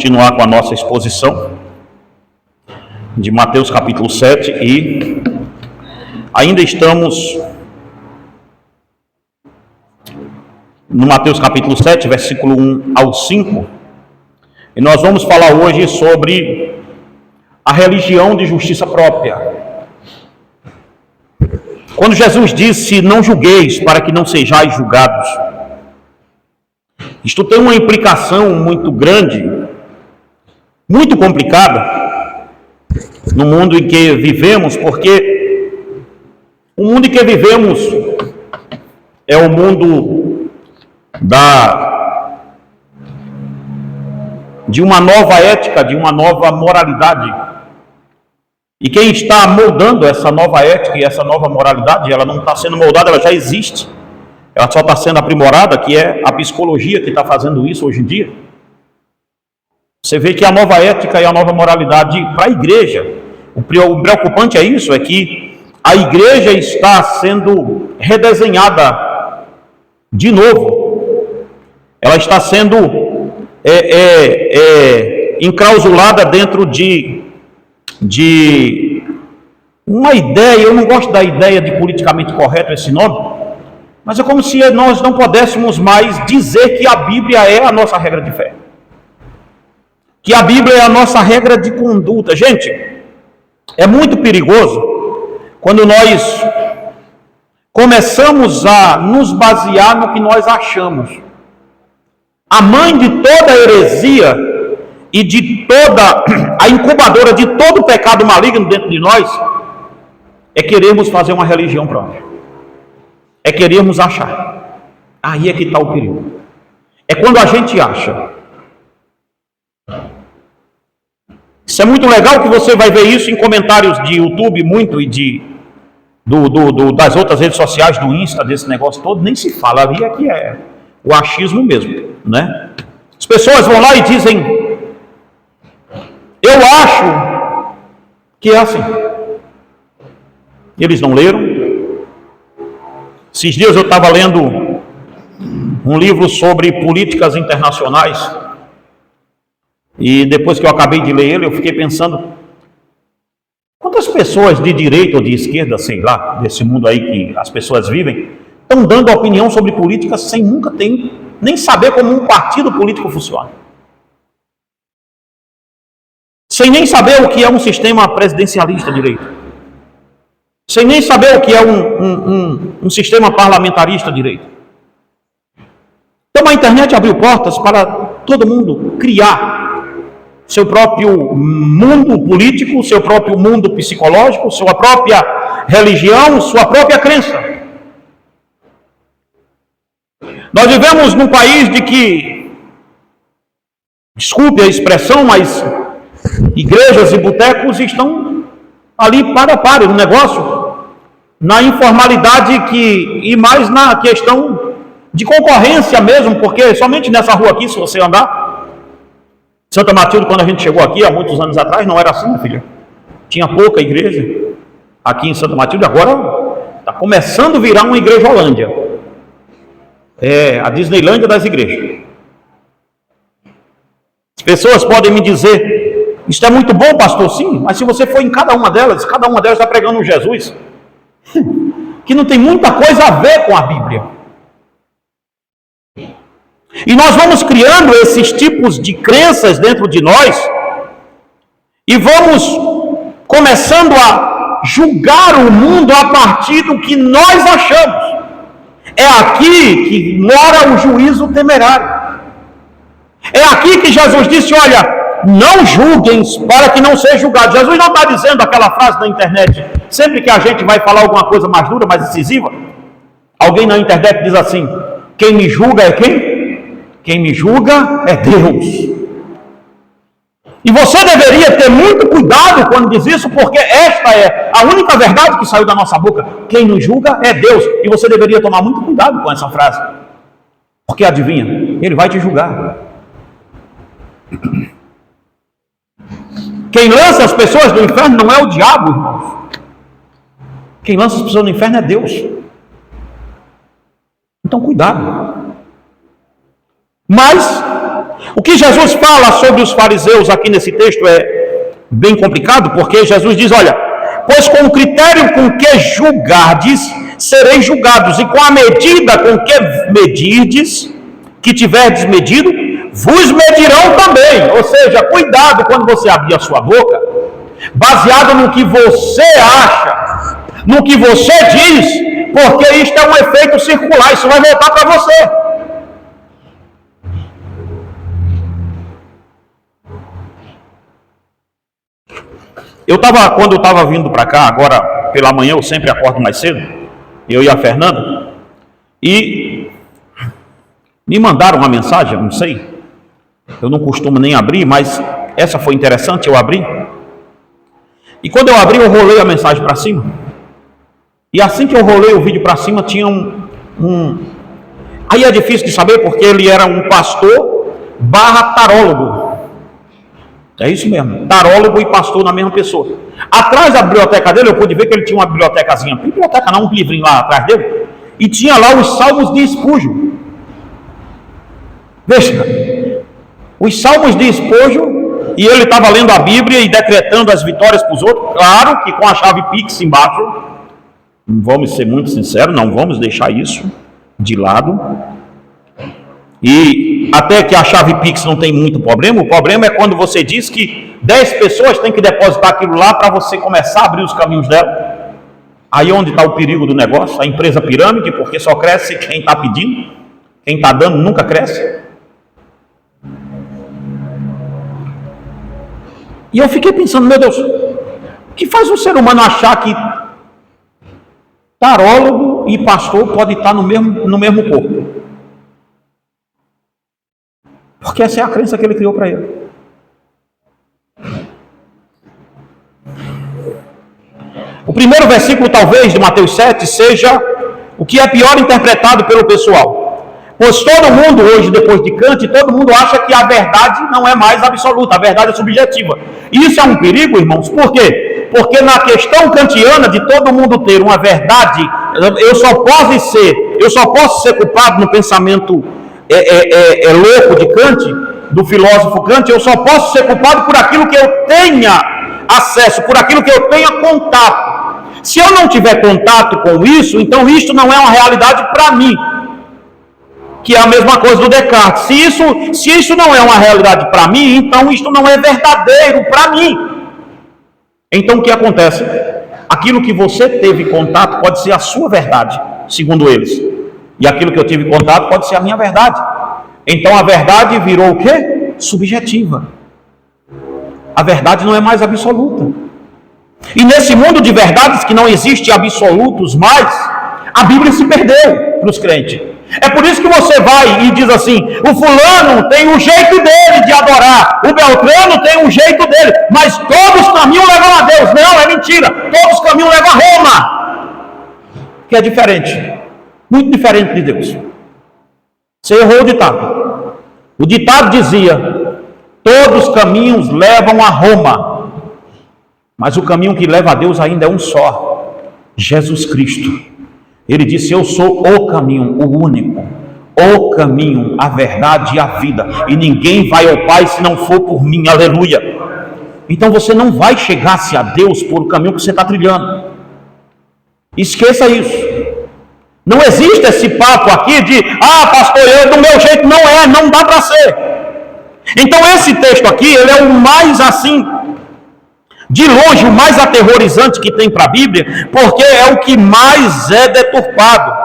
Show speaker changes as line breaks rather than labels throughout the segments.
Continuar com a nossa exposição de Mateus capítulo 7 e ainda estamos no Mateus capítulo 7, versículo 1 ao 5, e nós vamos falar hoje sobre a religião de justiça própria. Quando Jesus disse: não julgueis para que não sejais julgados, isto tem uma implicação muito grande, muito complicada no mundo em que vivemos, porque o mundo em que vivemos é o mundo de uma nova ética, de uma nova moralidade. E quem está moldando essa nova ética e essa nova moralidade, ela não está sendo moldada, ela já existe. Ela só está sendo aprimorada, que é a psicologia que está fazendo isso hoje em dia. Você vê que a nova ética e a nova moralidade para a igreja, o preocupante é isso, é que a igreja está sendo redesenhada de novo. Ela está sendo enclausulada dentro de uma ideia. Eu não gosto da ideia de politicamente correto esse nome, mas é como se nós não pudéssemos mais dizer que a Bíblia é a nossa regra de fé, que a Bíblia é a nossa regra de conduta. Gente, é muito perigoso quando nós começamos a nos basear no que nós achamos. A mãe de toda heresia e de toda a incubadora de todo pecado maligno dentro de nós é querermos fazer uma religião própria, é querermos achar. Aí é que está o perigo. É quando a gente acha. Isso é muito legal, que você vai ver isso em comentários de YouTube muito, e das outras redes sociais, do Insta, desse negócio todo, nem se fala ali, é que é o achismo mesmo, né? As pessoas vão lá e dizem: eu acho que é assim. Eles não leram. Esses dias eu estava lendo um livro sobre políticas internacionais, e depois que eu acabei de ler ele, eu fiquei pensando: quantas pessoas de direita ou de esquerda, sei lá, desse mundo aí que as pessoas vivem, estão dando opinião sobre política sem nunca nem saber como um partido político funciona, sem nem saber o que é um sistema presidencialista direito, sem nem saber o que é um sistema parlamentarista direito. Então a internet abriu portas para todo mundo criar seu próprio mundo político, seu próprio mundo psicológico, sua própria religião, sua própria crença. Nós vivemos num país de que, desculpe a expressão, mas igrejas e botecos estão ali para no negócio, na informalidade e mais na questão de concorrência mesmo, porque somente nessa rua aqui, se você andar, Santa Matilde, quando a gente chegou aqui há muitos anos atrás, não era assim, minha filha. Tinha pouca igreja aqui em Santa Matilde. Agora está começando a virar uma igreja Holândia. É a Disneylândia das igrejas. As pessoas podem me dizer: isso é muito bom, pastor. Sim, mas se você for em cada uma delas está pregando um Jesus que não tem muita coisa a ver com a Bíblia. E nós vamos criando esses tipos de crenças dentro de nós e vamos começando a julgar o mundo a partir do que nós achamos. É aqui que mora o juízo temerário. É aqui que Jesus disse: olha, não julguem para que não seja julgado. Jesus não está dizendo aquela frase na internet, sempre que a gente vai falar alguma coisa mais dura, mais incisiva, alguém na internet diz assim: quem me julga é quem? Quem me julga é Deus. E você deveria ter muito cuidado quando diz isso, porque esta é a única verdade que saiu da nossa boca. Quem nos julga é Deus. E você deveria tomar muito cuidado com essa frase, porque adivinha, Ele vai te julgar. Quem lança as pessoas do inferno não é o diabo, irmãos. Quem lança as pessoas no inferno é Deus. Então cuidado. Mas O que Jesus fala sobre os fariseus aqui nesse texto é bem complicado, porque Jesus diz, olha, pois com o critério com que julgardes, sereis julgados, e com a medida com que medirdes, que tiverdes medido, vos medirão também. Ou seja, cuidado quando você abrir a sua boca, baseado no que você acha, no que você diz, porque isto é um efeito circular, isso vai voltar para você. Quando eu estava vindo para cá, agora pela manhã, eu sempre acordo mais cedo, eu e a Fernanda, e me mandaram uma mensagem, não sei, eu não costumo nem abrir, mas essa foi interessante, eu abri, e quando eu abri, eu rolei a mensagem para cima, e assim que eu rolei o vídeo para cima, tinha aí é difícil de saber, porque ele era um pastor / tarólogo. É isso mesmo, tarólogo e pastor na mesma pessoa. Atrás da biblioteca dele, eu pude ver que ele tinha uma bibliotecazinha, biblioteca não, um livrinho lá atrás dele, e tinha lá os Salmos de Spurgeon. Veja, os Salmos de Spurgeon, e ele estava lendo a Bíblia e decretando as vitórias para os outros, claro que com a chave Pix embaixo. Vamos ser muito sinceros, não vamos deixar isso de lado. E até que a chave Pix não tem muito problema, o problema é quando você diz que 10 pessoas têm que depositar aquilo lá para você começar a abrir os caminhos dela. Aí onde está o perigo do negócio? A empresa pirâmide, porque só cresce quem está pedindo, quem está dando nunca cresce. E eu fiquei pensando, meu Deus, o que faz um ser humano achar que tarólogo e pastor podem estar no mesmo corpo? Porque essa é a crença que ele criou para ele. O primeiro versículo, talvez, de Mateus 7, seja o que é pior interpretado pelo pessoal. Pois todo mundo, hoje, depois de Kant, todo mundo acha que a verdade não é mais absoluta, a verdade é subjetiva. Isso é um perigo, irmãos, por quê? Porque na questão kantiana de todo mundo ter uma verdade, eu só posso ser culpado no pensamento louco de Kant, do filósofo Kant, eu só posso ser culpado por aquilo que eu tenha acesso, por aquilo que eu tenha contato. Se eu não tiver contato com isso, então isto não é uma realidade para mim, que é a mesma coisa do Descartes. Se isso não é uma realidade para mim, então isto não é verdadeiro para mim. Então o que acontece? Aquilo que você teve contato pode ser a sua verdade, segundo eles. E aquilo que eu tive contato pode ser a minha verdade. Então a verdade virou o quê? Subjetiva. A verdade não é mais absoluta. E nesse mundo de verdades que não existe absolutos mais, a Bíblia se perdeu para os crentes. É por isso que você vai e diz assim, o fulano tem um jeito dele de adorar, o Beltrano tem um jeito dele, mas todos os caminhos levam a Deus. Não, é mentira. Todos os caminhos levam a Roma. Que é diferente. Muito diferente de Deus. Você errou o ditado. O ditado dizia, todos os caminhos levam a Roma, mas o caminho que leva a Deus ainda é um só, Jesus Cristo. Ele disse, eu sou o caminho, o único, o caminho, a verdade e a vida, e ninguém vai ao Pai se não for por mim, aleluia. Então você não vai chegar-se a Deus por o caminho que você está trilhando. Esqueça isso. Não existe esse papo aqui de, pastor, eu do meu jeito não dá para ser. Então esse texto aqui, ele é o mais assim, de longe, o mais aterrorizante que tem para a Bíblia, porque é o que mais é deturpado.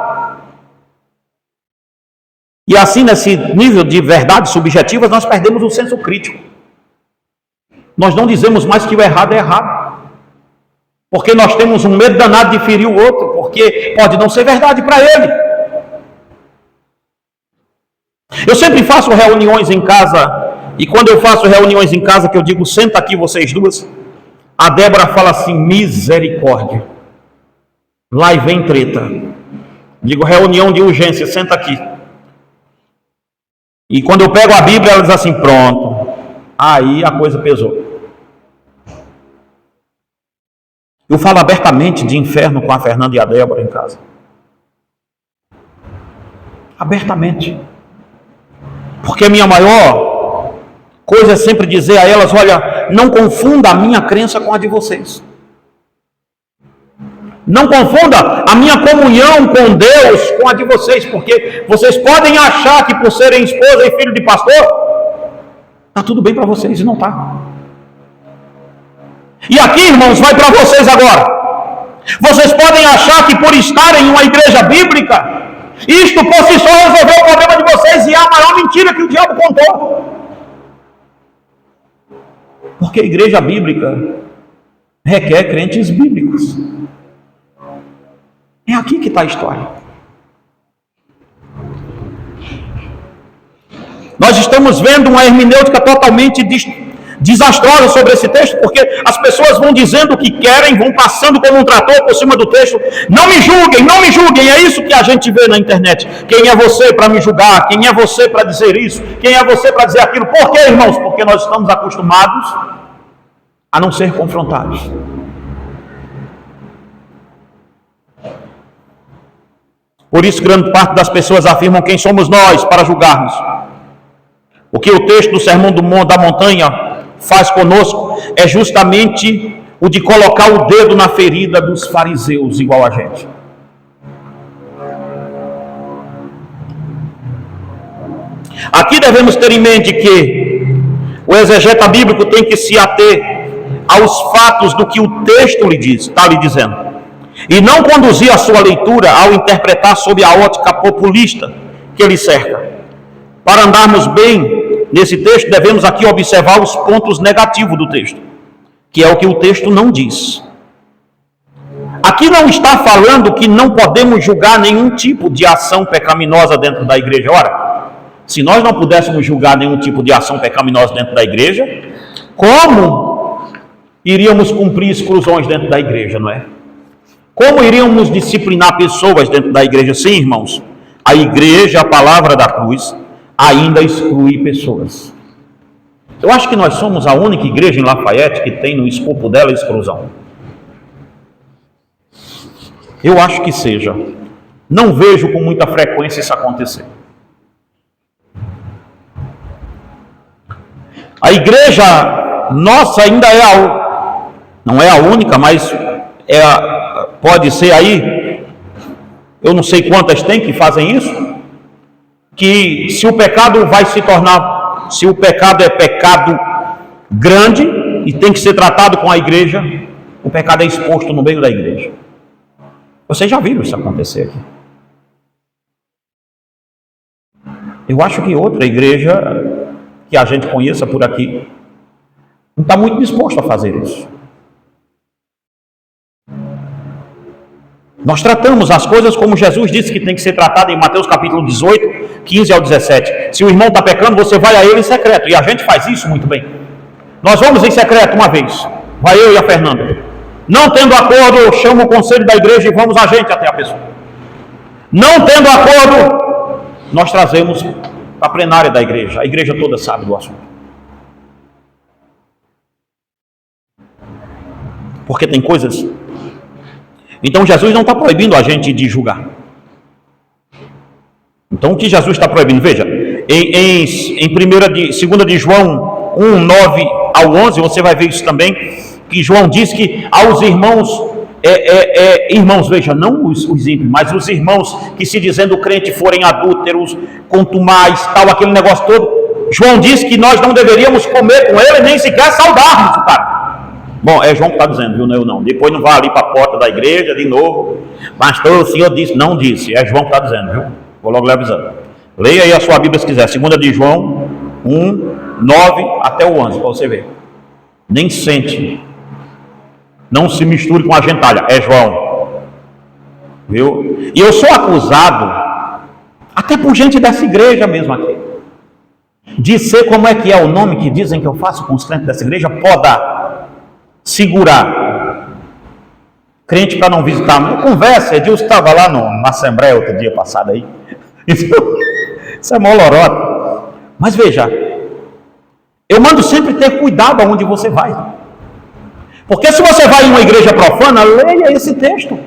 E assim, nesse nível de verdades subjetivas, nós perdemos o senso crítico. Nós não dizemos mais que o errado é errado. Porque nós temos um medo danado de ferir o outro, porque pode não ser verdade para ele. Eu sempre faço reuniões em casa, e quando eu faço reuniões em casa, que eu digo, senta aqui vocês duas, a Débora fala assim, misericórdia. Lá e vem treta. Digo, reunião de urgência, senta aqui. E quando eu pego a Bíblia, ela diz assim, pronto. Aí a coisa pesou. Eu falo abertamente de inferno com a Fernanda e a Débora em casa. Abertamente. Porque minha maior coisa é sempre dizer a elas: olha, não confunda a minha crença com a de vocês. Não confunda a minha comunhão com Deus com a de vocês, porque vocês podem achar que por serem esposa e filho de pastor, está tudo bem para vocês, e não está. E aqui, irmãos, vai para vocês agora. Vocês podem achar que por estarem em uma igreja bíblica, isto por si só resolveu o problema de vocês, e é a maior mentira que o diabo contou. Porque a igreja bíblica requer crentes bíblicos. É aqui que está a história. Nós estamos vendo uma hermenêutica totalmente desastrosa sobre esse texto, porque as pessoas vão dizendo o que querem, vão passando como um trator por cima do texto. Não me julguem, não me julguem. É isso que a gente vê na internet. Quem é você para me julgar? Quem é você para dizer isso? Quem é você para dizer aquilo? Por quê, irmãos? Porque nós estamos acostumados a não ser confrontados. Por isso, grande parte das pessoas afirmam: quem somos nós para julgarmos? O que o texto do Sermão da Montanha faz conosco é justamente o de colocar o dedo na ferida dos fariseus, igual a gente. Aqui devemos ter em mente que o exegeta bíblico tem que se ater aos fatos do que o texto lhe diz, está lhe dizendo, e não conduzir a sua leitura ao interpretar sob a ótica populista que ele cerca. Para andarmos bem nesse texto, devemos aqui observar os pontos negativos do texto, que é o que o texto não diz. Aqui não está falando que não podemos julgar nenhum tipo de ação pecaminosa dentro da igreja. Ora, se nós não pudéssemos julgar nenhum tipo de ação pecaminosa dentro da igreja, como iríamos cumprir exclusões dentro da igreja, não é? Como iríamos disciplinar pessoas dentro da igreja? Sim, irmãos, a igreja, a palavra da cruz, ainda exclui pessoas. Eu acho que nós somos a única igreja em Lafayette que tem no escopo dela exclusão. Eu acho que seja. Não vejo com muita frequência isso acontecer. A igreja nossa ainda não é a única, mas pode ser aí, eu não sei quantas tem que fazem isso, que se o pecado vai se tornar, se o pecado é pecado grande e tem que ser tratado com a igreja, o pecado é exposto no meio da igreja. Vocês já viram isso acontecer aqui? Eu acho que outra igreja que a gente conheça por aqui não está muito disposto a fazer isso. Nós tratamos as coisas como Jesus disse que tem que ser tratado em Mateus capítulo 18, 15 ao 17. Se o irmão está pecando, você vai a ele em secreto. E a gente faz isso muito bem. Nós vamos em secreto uma vez. Vai eu e a Fernanda. Não tendo acordo, eu chamo o conselho da igreja e vamos a gente até a pessoa. Não tendo acordo, nós trazemos para a plenária da igreja. A igreja toda sabe do assunto. Porque tem coisas... Então Jesus não está proibindo a gente de julgar. Então o que Jesus está proibindo? Veja, em 2 de João 1, 9 ao 11, você vai ver isso também, que João diz que aos irmãos, irmãos, veja, não os ímpios, mas os irmãos que se dizendo crente forem adúlteros, contumais, tal, aquele negócio todo, João diz que nós não deveríamos comer com ele, nem sequer saudarmos o cara. Bom, é João que está dizendo, viu? Eu não. Depois não vá ali para a porta da igreja de novo. Pastor, o senhor disse. Não disse. É João que está dizendo, viu? Vou logo lhe avisando. Leia aí a sua Bíblia se quiser. 2 de João 1, 9 até o 11, para você ver. Nem sente. Não se misture com a gentalha. É João. Viu? E eu sou acusado, até por gente dessa igreja mesmo aqui, de ser, como é que é o nome que dizem que eu faço com os crentes dessa igreja? Podar. Segurar crente para não visitar. Minha conversa, Edilson estava lá na Assembleia outro dia passado aí. Isso é molorota. Mas veja, eu mando sempre ter cuidado aonde você vai. Porque se você vai em uma igreja profana, leia esse texto.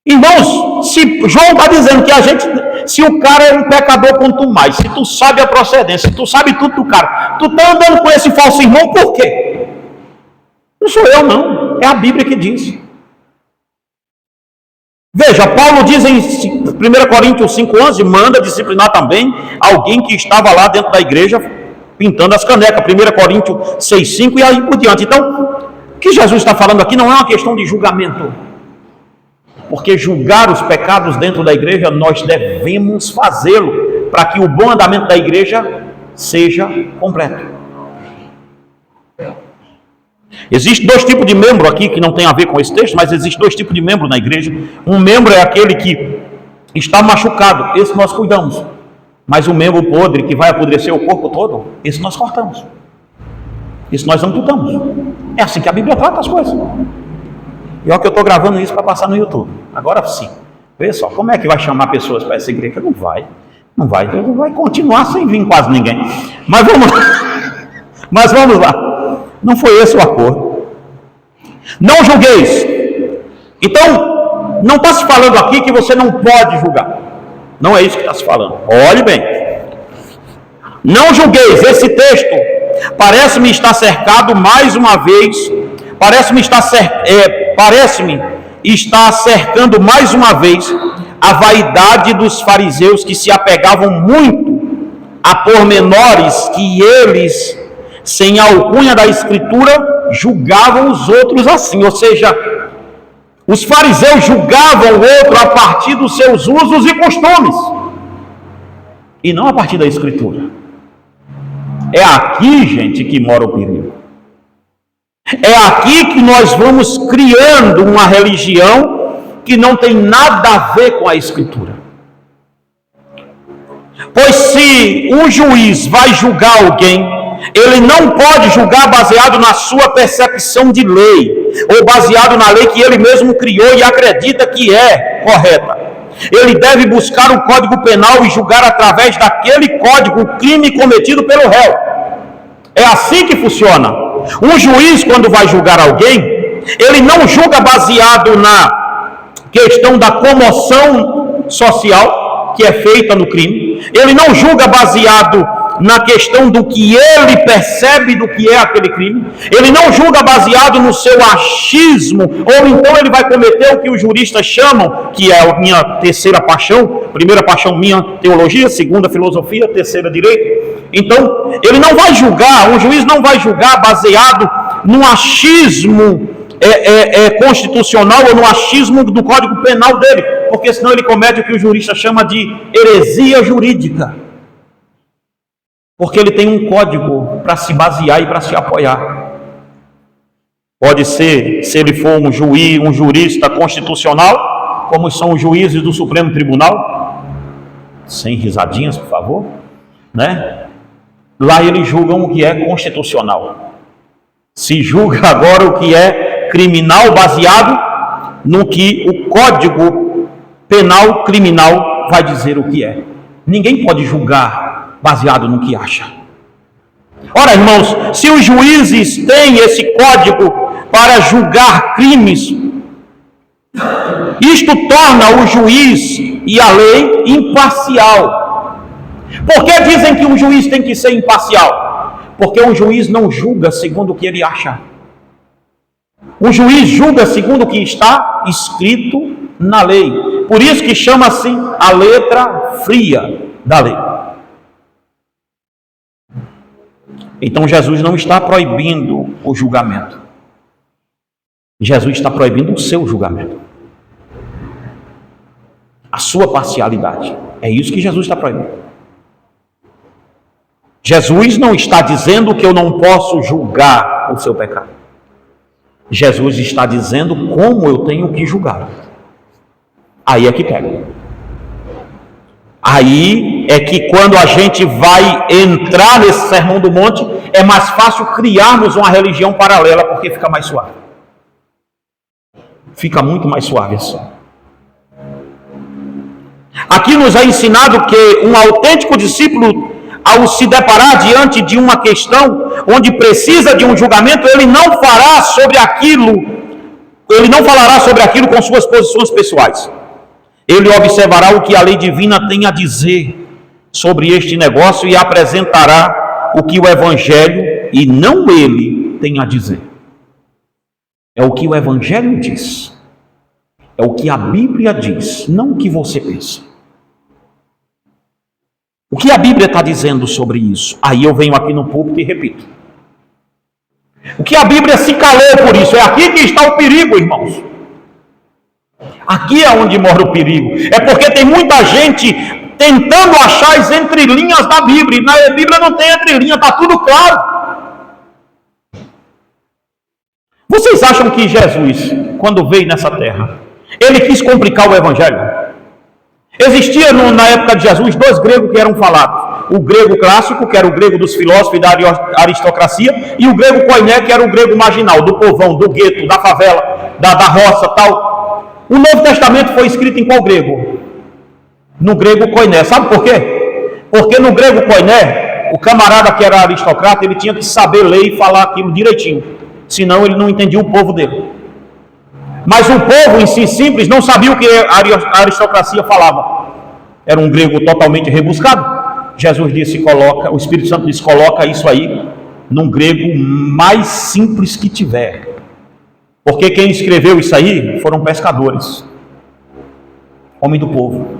Irmãos, se João está dizendo que a gente, Se o cara é um pecador quanto mais, se tu sabe a procedência, se tu sabe tudo do cara, tu tá andando com esse falso irmão por quê? Não sou eu não, é a Bíblia que diz. Veja, Paulo diz em 1 Coríntios 5,11, manda disciplinar também alguém que estava lá dentro da igreja pintando as canecas. 1 Coríntios 6,5 e aí por diante. Então, o que Jesus está falando aqui não é uma questão de julgamento. Porque julgar os pecados dentro da igreja, nós devemos fazê-lo para que o bom andamento da igreja seja completo. Existem dois tipos de membro aqui que não tem a ver com esse texto, mas existem dois tipos de membro na igreja. Um membro é aquele que está machucado, esse nós cuidamos. Mas o membro podre que vai apodrecer o corpo todo, esse nós cortamos. Esse nós amputamos. É assim que a Bíblia trata as coisas. E olha que eu estou gravando isso para passar no YouTube. Agora sim. Vê só, como é que vai chamar pessoas para essa igreja? Não vai. Não vai continuar sem vir quase ninguém. Mas vamos lá. Não foi esse o acordo. Não julgueis. Então, não está se falando aqui que você não pode julgar. Não é isso que está se falando. Olhe bem. Não julgueis. Esse texto parece-me estar cercado mais uma vez. Parece-me estar cercando mais uma vez a vaidade dos fariseus que se apegavam muito a pormenores que eles, sem a alcunha da Escritura, julgavam os outros assim. Ou seja, os fariseus julgavam o outro a partir dos seus usos e costumes, e não a partir da Escritura. É aqui, gente, que mora o perigo. É aqui que nós vamos criando uma religião que não tem nada a ver com a Escritura. Pois se um juiz vai julgar alguém, ele não pode julgar baseado na sua percepção de lei, ou baseado na lei que ele mesmo criou e acredita que é correta. Ele deve buscar o Código Penal e julgar através daquele código o crime cometido pelo réu. É assim que funciona. Um juiz, quando vai julgar alguém, ele não julga baseado na questão da comoção social que é feita no crime. Ele não julga baseado na questão do que ele percebe do que é aquele crime. Ele não julga baseado no seu achismo, ou então ele vai cometer o que os juristas chamam, que é a minha terceira paixão. Primeira paixão minha, teologia. Segunda, filosofia. Terceira, direito. Então, ele não vai julgar, um juiz não vai julgar baseado no achismo constitucional ou no achismo do Código Penal dele, porque senão ele comete o que o jurista chama de heresia jurídica. Porque ele tem um código para se basear e para se apoiar. Pode ser, se ele for um juiz, um jurista constitucional, como são os juízes do Supremo Tribunal, sem risadinhas, por favor, né? Lá eles julgam o que é constitucional. Se julga agora o que é criminal baseado no que o Código Penal Criminal vai dizer o que é. Ninguém pode julgar baseado no que acha. Ora, irmãos, se os juízes têm esse código para julgar crimes, isto torna o juiz e a lei imparcial. Por que dizem que um juiz tem que ser imparcial? Porque um juiz não julga segundo o que ele acha. O juiz julga segundo o que está escrito na lei. Por isso que chama-se a letra fria da lei. Então Jesus não está proibindo o julgamento. Jesus está proibindo o seu julgamento. A sua parcialidade. É isso que Jesus está proibindo. Jesus não está dizendo que eu não posso julgar o seu pecado. Jesus está dizendo como eu tenho que julgar. Aí é que pega. Aí é que quando a gente vai entrar nesse Sermão do Monte, é mais fácil criarmos uma religião paralela, porque fica mais suave. Fica muito mais suave assim. Aqui nos é ensinado que um autêntico discípulo, ao se deparar diante de uma questão onde precisa de um julgamento, ele não falará sobre aquilo com suas posições pessoais. Ele observará o que a lei divina tem a dizer sobre este negócio e apresentará o que o Evangelho, e não ele, tem a dizer. É o que o Evangelho diz. É o que a Bíblia diz, não o que você pensa. O que a Bíblia está dizendo sobre isso? Aí eu venho aqui no púlpito e repito. O que a Bíblia se calou por isso? É aqui que está o perigo, irmãos. Aqui é onde mora o perigo. É porque tem muita gente tentando achar as entrelinhas da Bíblia. E na Bíblia não tem entrelinha, está tudo claro. Vocês acham que Jesus, quando veio nessa terra, ele quis complicar o Evangelho? Existia na época de Jesus 2 gregos que eram falados. O grego clássico, que era o grego dos filósofos e da aristocracia, e o grego koiné, que era o grego marginal, do povão, do gueto, da favela, da roça, tal. O Novo Testamento foi escrito em qual grego? No grego koiné. Sabe por quê? Porque no grego koiné, o camarada que era aristocrata, ele tinha que saber ler e falar aquilo direitinho. Senão ele não entendia o povo dele. Mas o povo em si simples não sabia o que a aristocracia falava. Era um grego totalmente rebuscado. Jesus disse, o Espírito Santo disse, coloca isso aí num grego mais simples que tiver. Porque quem escreveu isso aí foram pescadores. Homem do povo.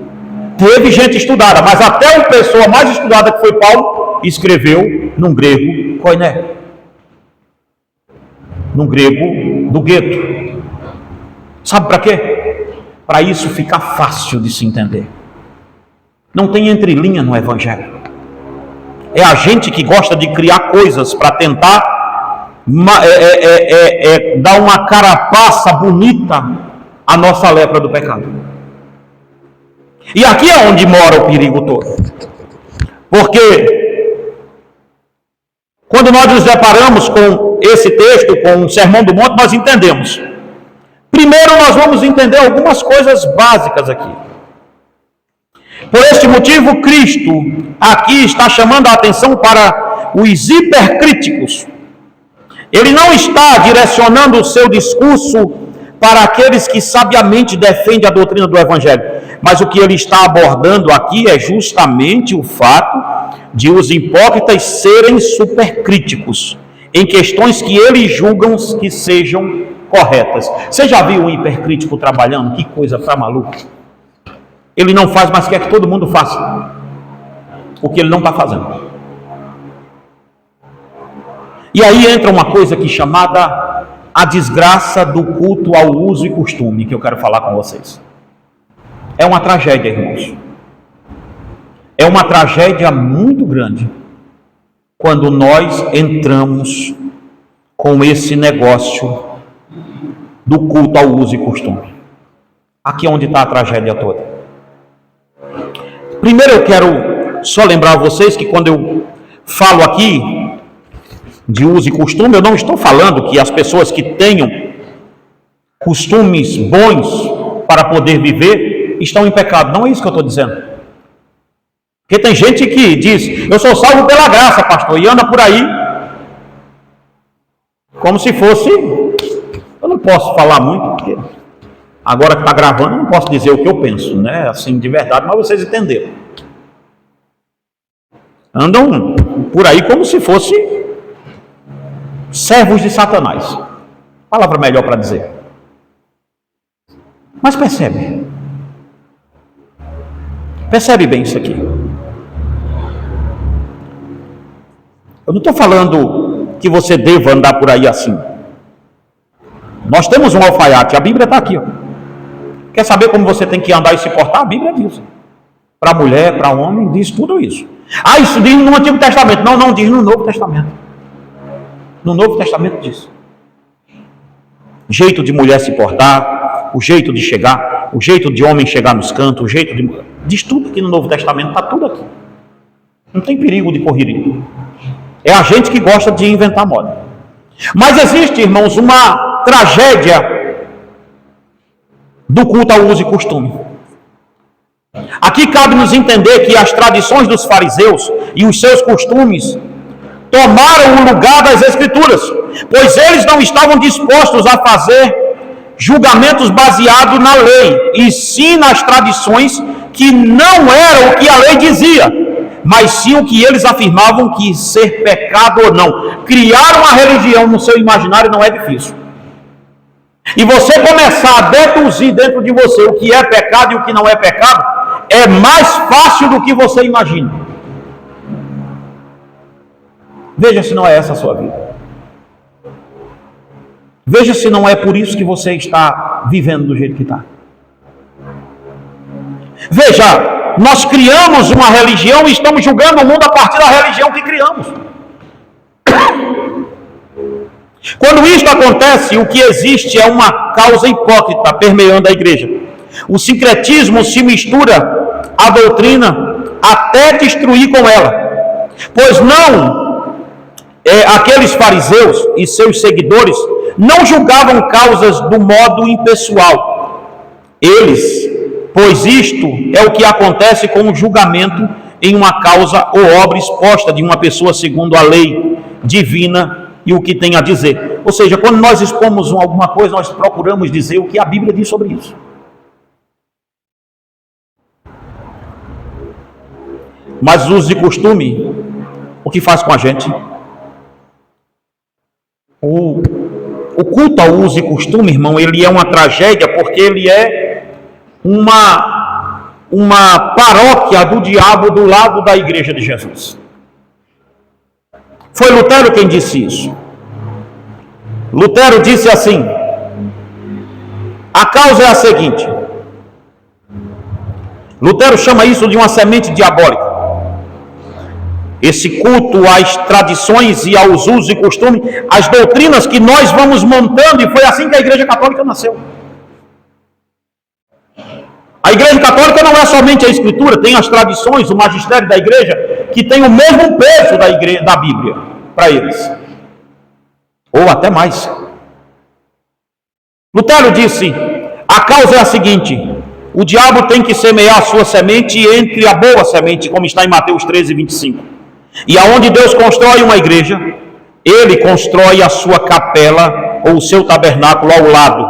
Teve gente estudada, mas até a pessoa mais estudada que foi Paulo, escreveu num grego koiné. Num grego do gueto. Sabe para quê? Para isso ficar fácil de se entender. Não tem entrelinha no Evangelho. É a gente que gosta de criar coisas para tentar dar uma carapaça bonita à nossa lepra do pecado. E aqui é onde mora o perigo todo. Porque quando nós nos deparamos com esse texto, com o Sermão do Monte, nós entendemos. Primeiro nós vamos entender algumas coisas básicas aqui. Por este motivo, Cristo aqui está chamando a atenção para os hipercríticos. Ele não está direcionando o seu discurso para aqueles que sabiamente defendem a doutrina do Evangelho, mas o que ele está abordando aqui é justamente o fato de os hipócritas serem supercríticos em questões que eles julgam que sejam corretas. Você já viu um hipercrítico trabalhando? Que coisa para maluco. Ele não faz, mas quer que todo mundo faça o que ele não está fazendo. E aí entra uma coisa que é chamada a desgraça do culto ao uso e costume, que eu quero falar com vocês. É uma tragédia, irmãos. É uma tragédia muito grande quando nós entramos com esse negócio do culto ao uso e costume. Aqui é onde está a tragédia toda. Primeiro eu quero só lembrar a vocês que quando eu falo aqui de uso e costume, eu não estou falando que as pessoas que tenham costumes bons para poder viver estão em pecado. Não é isso que eu estou dizendo. Porque tem gente que diz, eu sou salvo pela graça, pastor, e anda por aí como se fosse... Eu não posso falar muito, porque agora que está gravando, eu não posso dizer o que eu penso, né? Assim, de verdade, mas vocês entenderam. Andam por aí como se fosse servos de Satanás. Palavra melhor para dizer. Mas percebe bem isso aqui. Eu não estou falando que você deva andar por aí assim. Nós temos um alfaiate, a Bíblia está aqui. Ó. Quer saber como você tem que andar e se portar? A Bíblia diz. Para mulher, para homem, diz tudo isso. Ah, isso diz no Antigo Testamento. Não, não diz no Novo Testamento. No Novo Testamento diz. Jeito de mulher se portar, o jeito de chegar, o jeito de homem chegar nos cantos, o jeito de... Diz tudo aqui no Novo Testamento, está tudo aqui. Não tem perigo de correria. É a gente que gosta de inventar moda. Mas existe, irmãos, uma tragédia do culto ao uso e costume. Aqui cabe nos entender que as tradições dos fariseus e os seus costumes tomaram o lugar das Escrituras, pois eles não estavam dispostos a fazer julgamentos baseados na lei, e sim nas tradições, que não era o que a lei dizia, mas sim o que eles afirmavam que ser pecado ou não. Criar uma religião no seu imaginário não é difícil. E você começar a deduzir dentro de você o que é pecado e o que não é pecado, é mais fácil do que você imagina. Veja se não é essa a sua vida. Veja se não é por isso que você está vivendo do jeito que está. Veja, nós criamos uma religião e estamos julgando o mundo a partir da religião que criamos. Quando isso acontece, o que existe é uma causa hipócrita permeando a igreja. O sincretismo se mistura à doutrina até destruir com ela. Pois aqueles fariseus e seus seguidores não julgavam causas do modo impessoal. Pois isto é o que acontece com o julgamento em uma causa ou obra exposta de uma pessoa segundo a lei divina e o que tem a dizer. Ou seja, quando nós expomos alguma coisa, nós procuramos dizer o que a Bíblia diz sobre isso. Mas os usos de costume, o que faz com a gente? O culto ao uso e costume, irmão, ele é uma tragédia, porque ele é uma paróquia do diabo do lado da igreja de Jesus. Foi Lutero quem disse isso. Lutero disse assim: a causa é a seguinte. Lutero chama isso de uma semente diabólica. Esse culto às tradições e aos usos e costumes, as doutrinas que nós vamos montando, e foi assim que a Igreja Católica nasceu. A Igreja Católica não é somente a Escritura, tem as tradições, o magistério da Igreja, que tem o mesmo peso da Bíblia para eles, ou até mais. Lutero disse: a causa é a seguinte: o diabo tem que semear a sua semente entre a boa semente, como está em Mateus 13, 25. E aonde Deus constrói uma igreja, Ele constrói a sua capela ou o seu tabernáculo ao lado.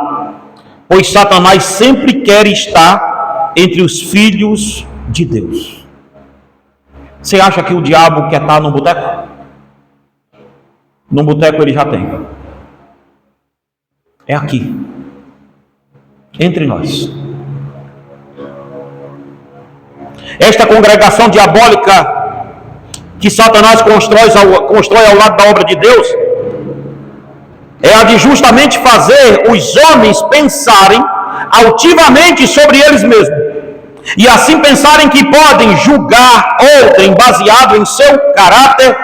Pois Satanás sempre quer estar entre os filhos de Deus. Você acha que o diabo quer estar no boteco? No boteco ele já tem. É aqui, entre nós. Esta congregação diabólica que Satanás constrói ao lado da obra de Deus, é a de justamente fazer os homens pensarem altivamente sobre eles mesmos, e assim pensarem que podem julgar outrem baseado em seu caráter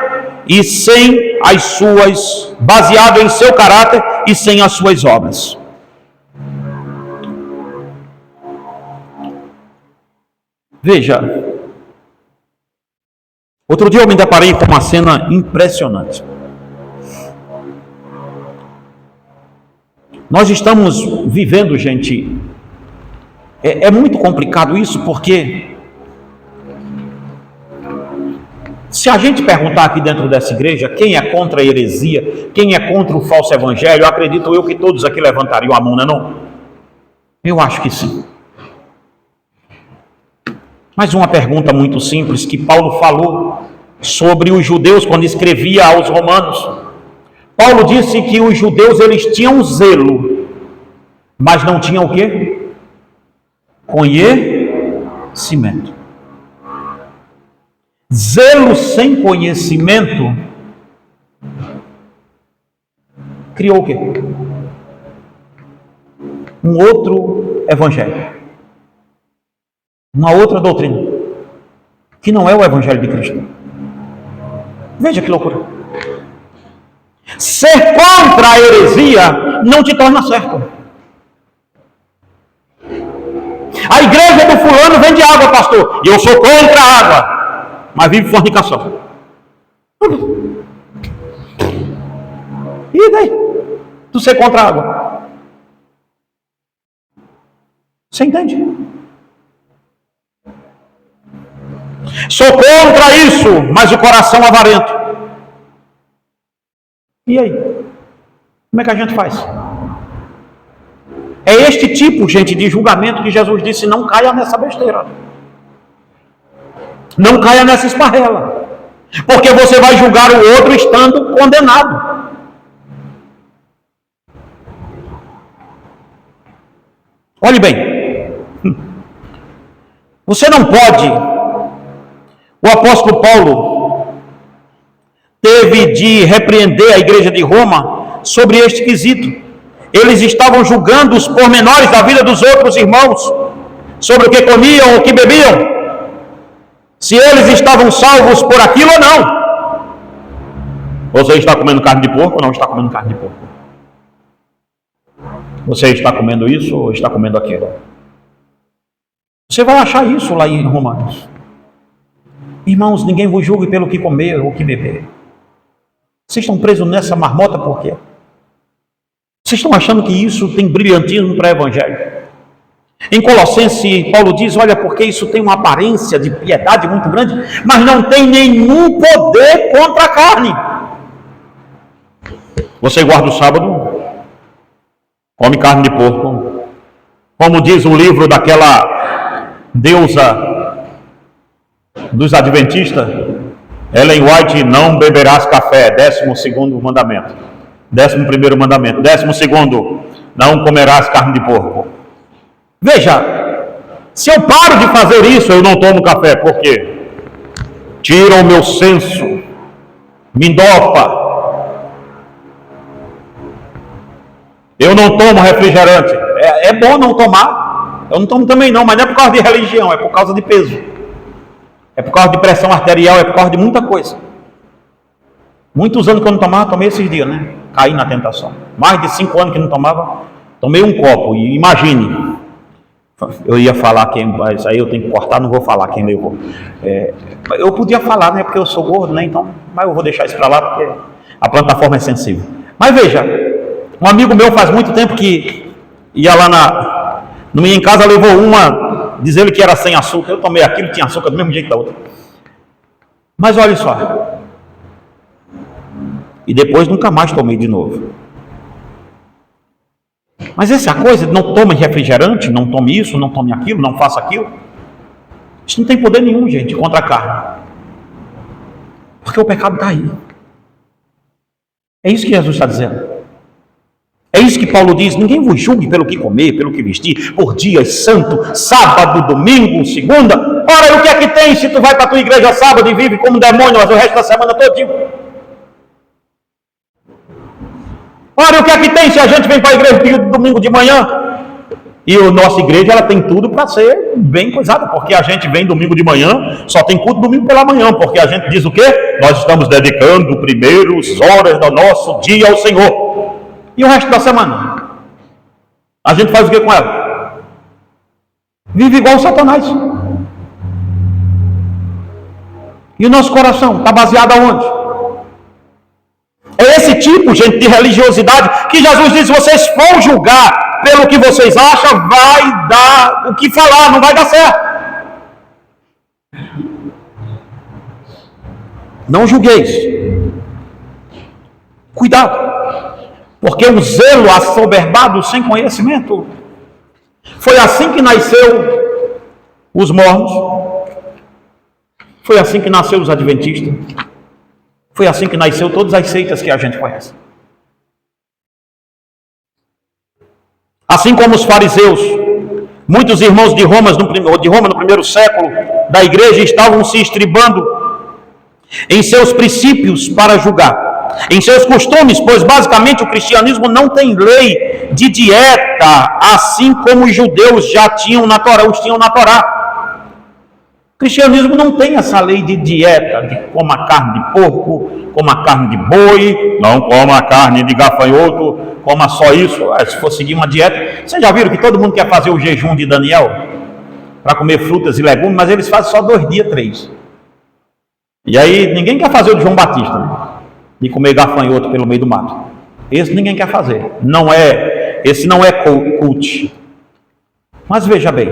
e sem as suas obras. Veja, outro dia eu me deparei com uma cena impressionante. Nós estamos vivendo, gente, é muito complicado isso, porque se a gente perguntar aqui dentro dessa igreja quem é contra a heresia, quem é contra o falso evangelho, acredito eu que todos aqui levantariam a mão, não é não? Eu acho que sim. Mas uma pergunta muito simples que Paulo falou sobre os judeus quando escrevia aos romanos. Paulo disse que os judeus eles tinham zelo, mas não tinham o quê? Conhecimento. Zelo sem conhecimento criou o quê? Um outro evangelho. Uma outra doutrina, que não é o evangelho de Cristo. Veja que loucura. Ser contra a heresia não te torna certo. A igreja do fulano vende água, pastor, e eu sou contra a água, mas vive fornicação. E daí? Tu ser contra a água? Você entende? Sou contra isso, mas o coração avarento. E aí? Como é que a gente faz? É este tipo, gente, de julgamento que Jesus disse: não caia nessa besteira. Não caia nessa esparrela. Porque você vai julgar o outro estando condenado. Olhe bem. Você não pode. O apóstolo Paulo teve de repreender a igreja de Roma sobre este quesito. Eles estavam julgando os pormenores da vida dos outros irmãos, sobre o que comiam ou o que bebiam, se eles estavam salvos por aquilo ou não. Você está comendo carne de porco ou não está comendo carne de porco? Você está comendo isso ou está comendo aquilo? Você vai achar isso lá em Romanos. Irmãos, ninguém vos julgue pelo que comer ou que beber. Vocês estão presos nessa marmota por quê? Vocês estão achando que isso tem brilhantismo para o evangelho? Em Colossenses, Paulo diz: olha, porque isso tem uma aparência de piedade muito grande, mas não tem nenhum poder contra a carne. Você guarda o sábado, come carne de porco, como diz o livro daquela deusa dos adventistas, Ellen White: não beberás café, 12º mandamento. 11º mandamento. 12º, não comerás carne de porco. Veja, se eu paro de fazer isso, eu não tomo café. Por quê? Tira o meu senso, me endopa. Eu não tomo refrigerante. É bom não tomar. Eu não tomo também não, mas não é por causa de religião, é por causa de peso. É por causa de pressão arterial, é por causa de muita coisa. Muitos anos que eu não tomava, tomei esses dias, né? Caí na tentação. Mais de 5 anos que não tomava, tomei um copo. E imagine, eu ia falar quem, mas aí eu tenho que cortar, não vou falar quem levou. Eu podia falar, né? Porque eu sou gordo, né? Então, mas eu vou deixar isso para lá porque a plataforma é sensível. Mas veja, um amigo meu faz muito tempo que ia lá no minha em casa, levou uma, diz ele que era sem açúcar. Eu tomei aquilo, tinha açúcar do mesmo jeito da outra. Mas olha só. E depois nunca mais tomei de novo. Mas essa coisa de não tome refrigerante, não tome isso, não tome aquilo, não faça aquilo, isso não tem poder nenhum, gente, contra a carne. Porque o pecado está aí. É isso que Jesus está dizendo. É isso que Paulo diz: ninguém vos julgue pelo que comer, pelo que vestir, por dias santo, sábado, domingo, segunda. Ora, e o que é que tem se tu vai para a tua igreja sábado e vive como um demônio o resto da semana todinho? Ora, o que é que tem se a gente vem para a igreja domingo de manhã? E a nossa igreja, ela tem tudo para ser bem coisada, porque a gente vem domingo de manhã, só tem culto domingo pela manhã, porque a gente diz o quê? Nós estamos dedicando primeiras horas do nosso dia ao Senhor. E o resto da semana? A gente faz o que com ela? Vive igual o Satanás. E o nosso coração está baseado aonde? É esse tipo, gente, de religiosidade que Jesus diz: se vocês for julgar pelo que vocês acham, vai dar o que falar, não vai dar certo. Não julgueis. Cuidado. Porque o zelo assoberbado sem conhecimento. Foi assim que nasceu os mormons. Foi assim que nasceu os adventistas. Foi assim que nasceu todas as seitas que a gente conhece. Assim como os fariseus, muitos irmãos de Roma no primeiro século da igreja estavam se estribando em seus princípios para julgar, em seus costumes, pois basicamente o cristianismo não tem lei de dieta, assim como os judeus já tinham na Torá, os tinham na Torá. O cristianismo não tem essa lei de dieta, de coma carne de porco, coma carne de boi, não coma carne de gafanhoto, coma só isso. Se for seguir uma dieta, vocês já viram que todo mundo quer fazer o jejum de Daniel para comer frutas e legumes, mas eles fazem só 2 dias, 3. E aí ninguém quer fazer o de João Batista, né? De comer gafanhoto pelo meio do mato. Esse ninguém quer fazer. Esse não é cult. Mas veja bem.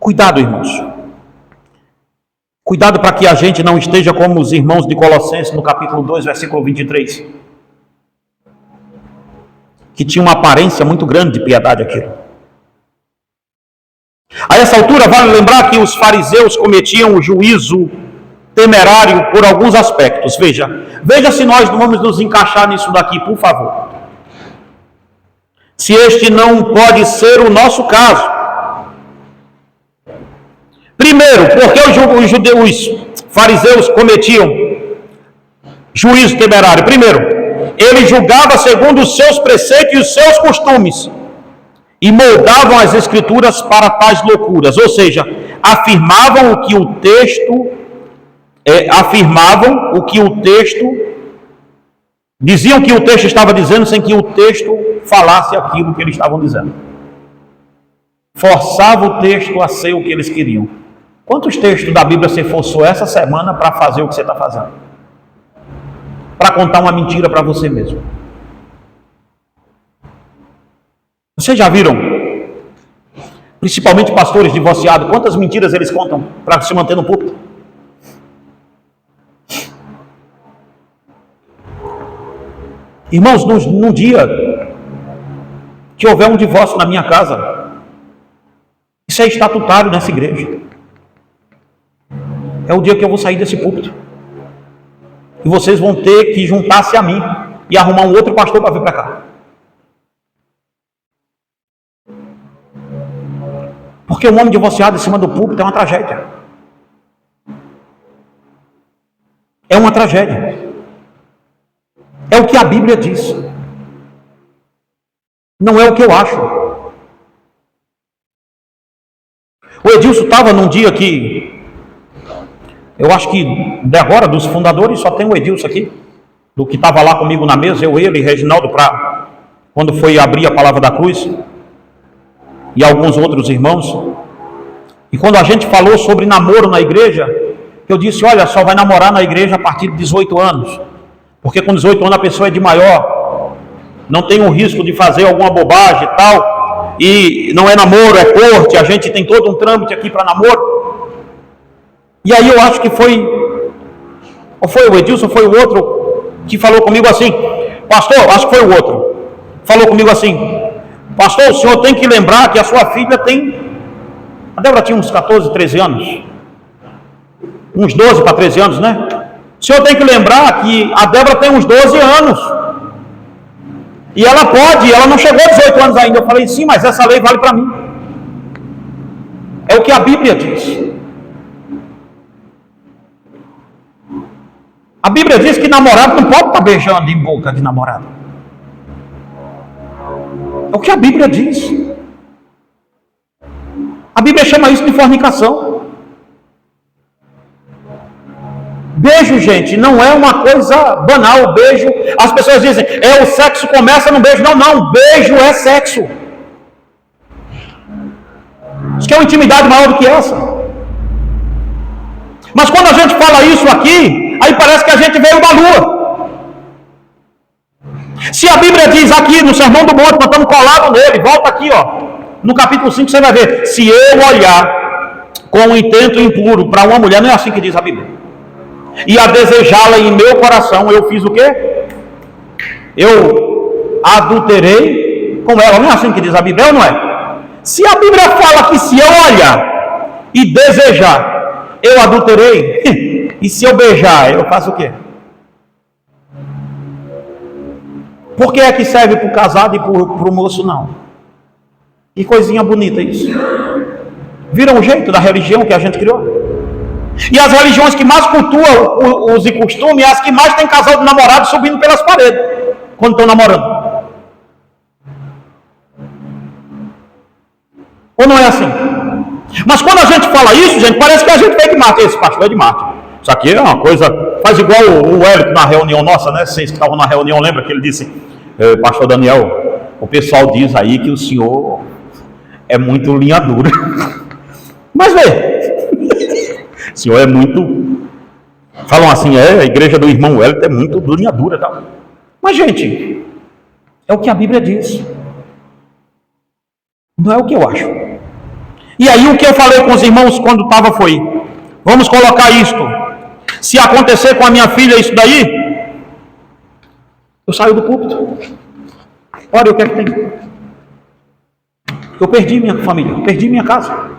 Cuidado, irmãos. Cuidado para que a gente não esteja como os irmãos de Colossenses, no capítulo 2, versículo 23. que tinha uma aparência muito grande de piedade aquilo. A essa altura, vale lembrar que os fariseus cometiam o juízo temerário por alguns aspectos. Veja se nós não vamos nos encaixar nisso daqui, por favor. Se este não pode ser o nosso caso. Primeiro, porque os fariseus cometiam juízo temerário? Primeiro, ele julgava segundo os seus preceitos e os seus costumes, e moldavam as escrituras para tais loucuras, ou seja, afirmavam o que o texto, diziam que o texto estava dizendo sem que o texto falasse aquilo que eles estavam dizendo. Forçava o texto a ser o que eles queriam. Quantos textos da Bíblia você forçou essa semana para fazer o que você está fazendo? Para contar uma mentira para você mesmo? Vocês já viram, principalmente pastores divorciados, quantas mentiras eles contam para se manter no púlpito? Irmãos, num dia que houver um divórcio na minha casa, isso é estatutário nessa igreja. É o dia que eu vou sair desse púlpito. E vocês vão ter que juntar-se a mim e arrumar um outro pastor para vir para cá. Porque um homem divorciado em cima do púlpito é uma tragédia. É uma tragédia. É o que a Bíblia diz. Não é o que eu acho. O Edilson estava num dia que, eu acho que de agora, dos fundadores, só tem o Edilson aqui, do que estava lá comigo na mesa, ele e Reginaldo, quando foi abrir a palavra da cruz, e alguns outros irmãos. E quando a gente falou sobre namoro na igreja, eu disse, olha, só vai namorar na igreja a partir de 18 anos, porque com 18 anos a pessoa é de maior, não tem o risco de fazer alguma bobagem e tal, e não é namoro, é corte, a gente tem todo um trâmite aqui para namoro. E aí eu acho que ou foi o Edilson, ou foi o outro, que falou comigo assim, pastor, acho que foi o outro, falou comigo assim, pastor, o senhor tem que lembrar que a sua filha a Débora tinha uns 14, 13 anos, uns 12 para 13 anos, né? O senhor tem que lembrar que a Débora tem uns 12 anos, e ela não chegou a 18 anos ainda. Eu falei, sim, mas essa lei vale para mim. É o que a Bíblia diz. A Bíblia diz que namorado não pode estar beijando em boca de namorado. É o que a Bíblia diz. A Bíblia chama isso de fornicação. Beijo, gente, não é uma coisa banal. Beijo, as pessoas dizem, o sexo começa no beijo. Não, beijo é sexo. Isso que é uma intimidade maior do que essa. Mas quando a gente fala isso aqui, aí parece que a gente veio da lua. Se a Bíblia diz aqui no Sermão do Monte, nós estamos colados nele, volta aqui, no capítulo 5 você vai ver, se eu olhar com um intento impuro para uma mulher, não é assim que diz a Bíblia, e a desejá-la em meu coração, eu fiz o quê? Eu adulterei com ela. Não é assim que diz a Bíblia, ou não é? Se a Bíblia fala que se eu olhar e desejar, eu adulterei, e se eu beijar, eu faço o quê? Por que é que serve para o casado e para o moço não? Que coisinha bonita isso. Viram o jeito da religião que a gente criou? E as religiões que mais cultuam os e costumes, as que mais tem casal de namorados subindo pelas paredes, quando estão namorando. Ou não é assim? Mas quando a gente fala isso, gente, parece que a gente veio de Marte. Esse pastor é de Marte. Isso aqui é uma coisa, faz igual o Hélio na reunião nossa, né? Vocês que estavam na reunião, lembra que ele disse, pastor Daniel, o pessoal diz aí que o senhor é muito linha dura. Mas o senhor é muito, falam assim, a igreja do irmão Hélio é muito linha dura, tal. Mas gente, é o que a Bíblia diz, não é o que eu acho. E aí o que eu falei com os irmãos quando estava foi, vamos colocar isto, se acontecer com a minha filha isso daí, eu saio do púlpito. Olha o que é que tem. Eu perdi minha família, eu perdi minha casa.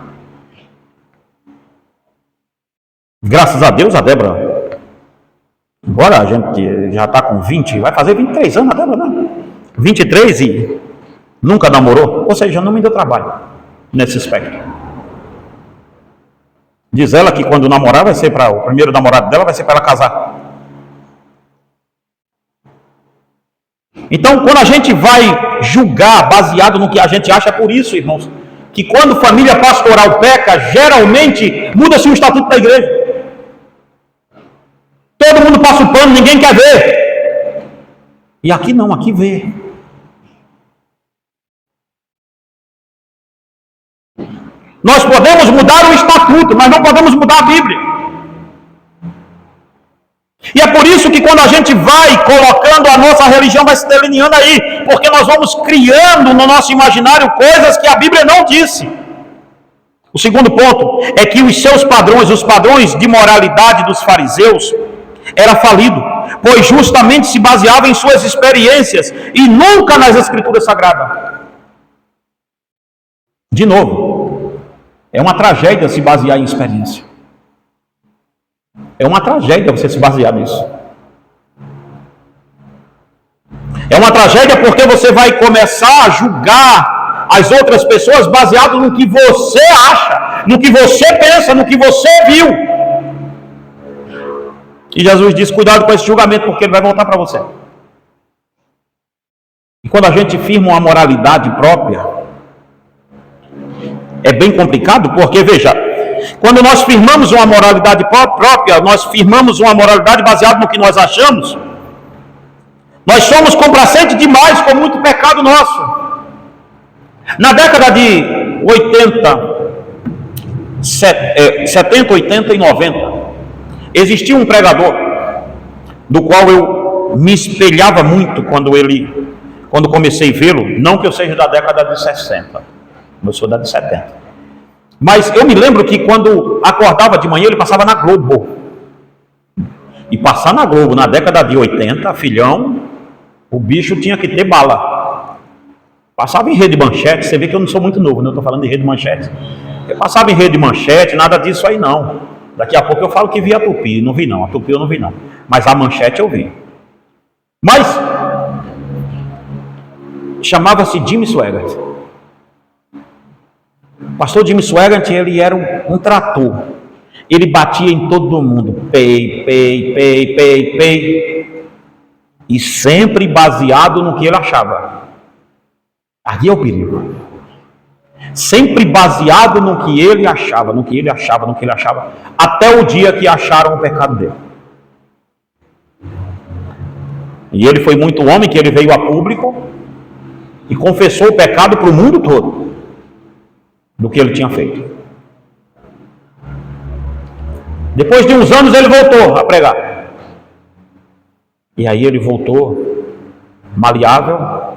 Graças a Deus, a Débora, embora a gente já está com 20, vai fazer 23 anos a Débora, né? 23 e nunca namorou, ou seja, não me deu trabalho nesse aspecto. Diz ela que quando namorar vai ser para o primeiro namorado dela, vai ser para ela casar. Então, quando a gente vai julgar baseado no que a gente acha, é por isso, irmãos, que quando família pastoral peca, geralmente muda-se o estatuto da igreja. Todo mundo passa o pano, ninguém quer ver. E aqui não, aqui vê. Nós podemos mudar o estatuto, mas não podemos mudar a Bíblia. E é por isso que quando a gente vai colocando, a nossa religião vai se delineando aí, porque nós vamos criando no nosso imaginário coisas que a Bíblia não disse. O segundo ponto é que os seus padrões, os padrões de moralidade dos fariseus, era falido, pois justamente se baseava em suas experiências e nunca nas Escrituras Sagradas. De novo, é uma tragédia se basear em experiência. É uma tragédia você se basear nisso. É uma tragédia porque você vai começar a julgar as outras pessoas baseado no que você acha, no que você pensa, no que você viu. E Jesus diz, cuidado com esse julgamento, porque ele vai voltar para você. E quando a gente firma uma moralidade própria, é bem complicado, porque veja, quando nós firmamos uma moralidade própria, nós firmamos uma moralidade baseada no que nós achamos, nós somos complacentes demais com muito pecado nosso. Na década de 70, 80 e 90, existia um pregador, do qual eu me espelhava muito quando comecei a vê-lo, não que eu seja da década de 60, eu sou da de 70. Mas eu me lembro que quando acordava de manhã, ele passava na Globo. E passar na Globo na década de 80, filhão, o bicho tinha que ter bala. Passava em rede manchete, você vê que eu não sou muito novo, né? Eu estou falando de rede manchete. Eu passava em rede manchete, nada disso aí não. Daqui a pouco eu falo que vi a Tupi, não vi não, a Tupi eu não vi não. Mas a manchete eu vi. Mas, chamava-se Jimmy Swaggart. O pastor Jimmy Swaggart, ele era um trator. Ele batia em todo mundo. Pei. E sempre baseado no que ele achava. Aqui é o perigo. Sempre baseado no que ele achava, até o dia que acharam o pecado dele. E ele foi muito homem, que ele veio a público e confessou o pecado para o mundo todo do que ele tinha feito. Depois de uns anos ele voltou a pregar. E aí ele voltou maleável.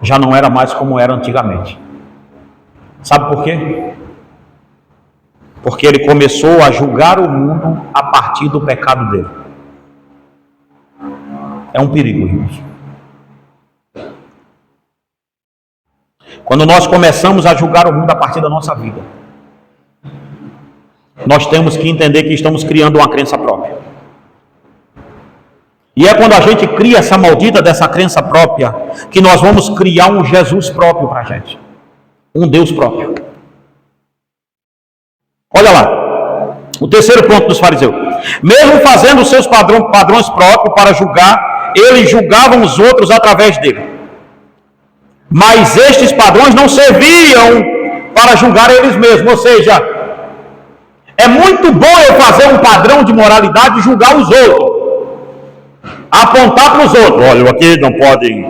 Já não era mais como era antigamente. Sabe por quê? Porque ele começou a julgar o mundo a partir do pecado dele. É um perigo, irmãos. Quando nós começamos a julgar o mundo a partir da nossa vida, nós temos que entender que estamos criando uma crença própria. E é quando a gente cria essa maldita dessa crença própria, que nós vamos criar um Jesus próprio para a gente. Um Deus próprio. Olha lá. O terceiro ponto dos fariseus. Mesmo fazendo os seus padrões próprios para julgar, eles julgavam os outros através dele. Mas estes padrões não serviam para julgar eles mesmos. Ou seja, é muito bom eu fazer um padrão de moralidade e julgar os outros. Apontar para os outros. Olha, aqui não pode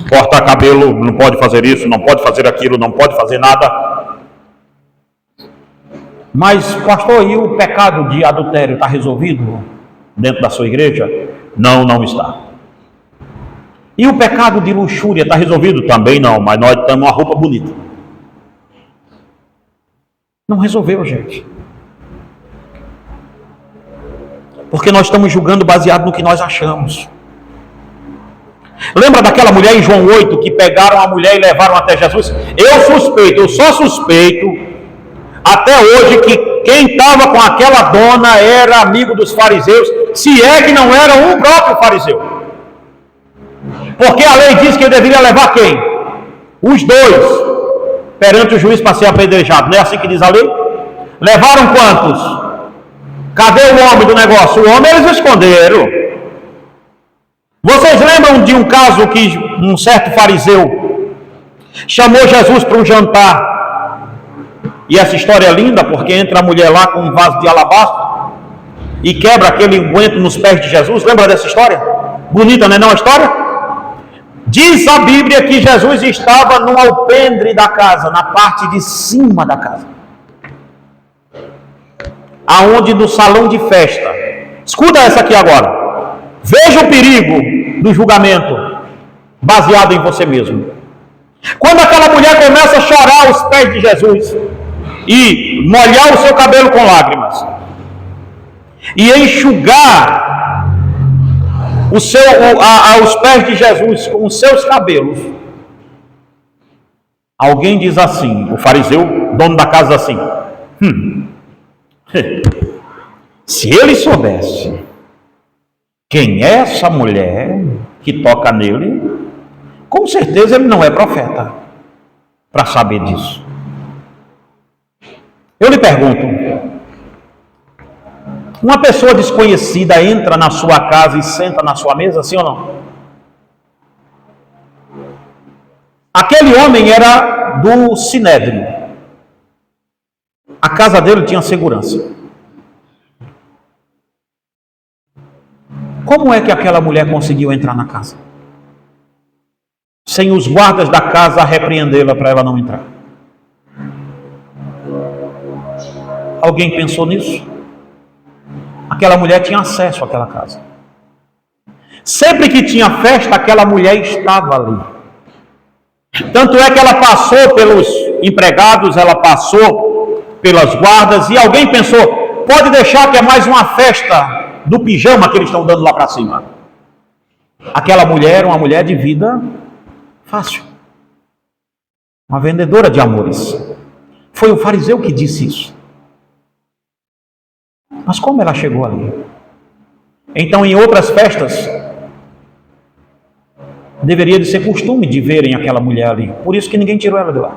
cortar cabelo, não pode fazer isso, não pode fazer aquilo, não pode fazer nada. Mas, pastor, e o pecado de adultério está resolvido dentro da sua igreja? Não, não está. E o pecado de luxúria está resolvido? Também não, mas nós temos uma roupa bonita. Não resolveu, gente. Porque nós estamos julgando baseado no que nós achamos. Lembra daquela mulher em João 8 que pegaram a mulher e levaram até Jesus? Eu só suspeito até hoje que quem estava com aquela dona era amigo dos fariseus, se é que não era um próprio fariseu. Porque a lei diz que ele deveria levar quem? Os dois perante o juiz para ser apedrejado. Não é assim que diz a lei? Levaram quantos? Cadê o homem do negócio? O homem eles esconderam. Vocês lembram de um caso que um certo fariseu chamou Jesus para um jantar? E essa história é linda, porque entra a mulher lá com um vaso de alabastro e quebra aquele unguento nos pés de Jesus. Lembra dessa história? Bonita, não é não a história? Diz a Bíblia que Jesus estava no alpendre da casa, na parte de cima da casa, aonde no salão de festa. Escuta essa aqui agora. Veja o perigo do julgamento baseado em você mesmo. Quando aquela mulher começa a chorar aos pés de Jesus e molhar o seu cabelo com lágrimas e enxugar os pés de Jesus com os seus cabelos, alguém diz assim, o fariseu, dono da casa, assim: se ele soubesse quem é essa mulher que toca nele, com certeza ele não é profeta para saber disso. Eu lhe pergunto, uma pessoa desconhecida entra na sua casa e senta na sua mesa, sim ou não? Aquele homem era do Sinédrio. A casa dele tinha segurança. Como é que aquela mulher conseguiu entrar na casa sem os guardas da casa repreendê-la para ela não entrar? Alguém pensou nisso? Aquela mulher tinha acesso àquela casa. Sempre que tinha festa, aquela mulher estava ali. Tanto é que ela passou pelos empregados, ela passou pelas guardas, e alguém pensou: pode deixar que é mais uma festa do pijama que eles estão dando lá para cima. Aquela mulher era uma mulher de vida fácil, uma vendedora de amores. Foi o fariseu que disse isso. Mas como ela chegou ali? Então, em outras festas, deveria de ser costume de verem aquela mulher ali. Por isso que ninguém tirou ela de lá.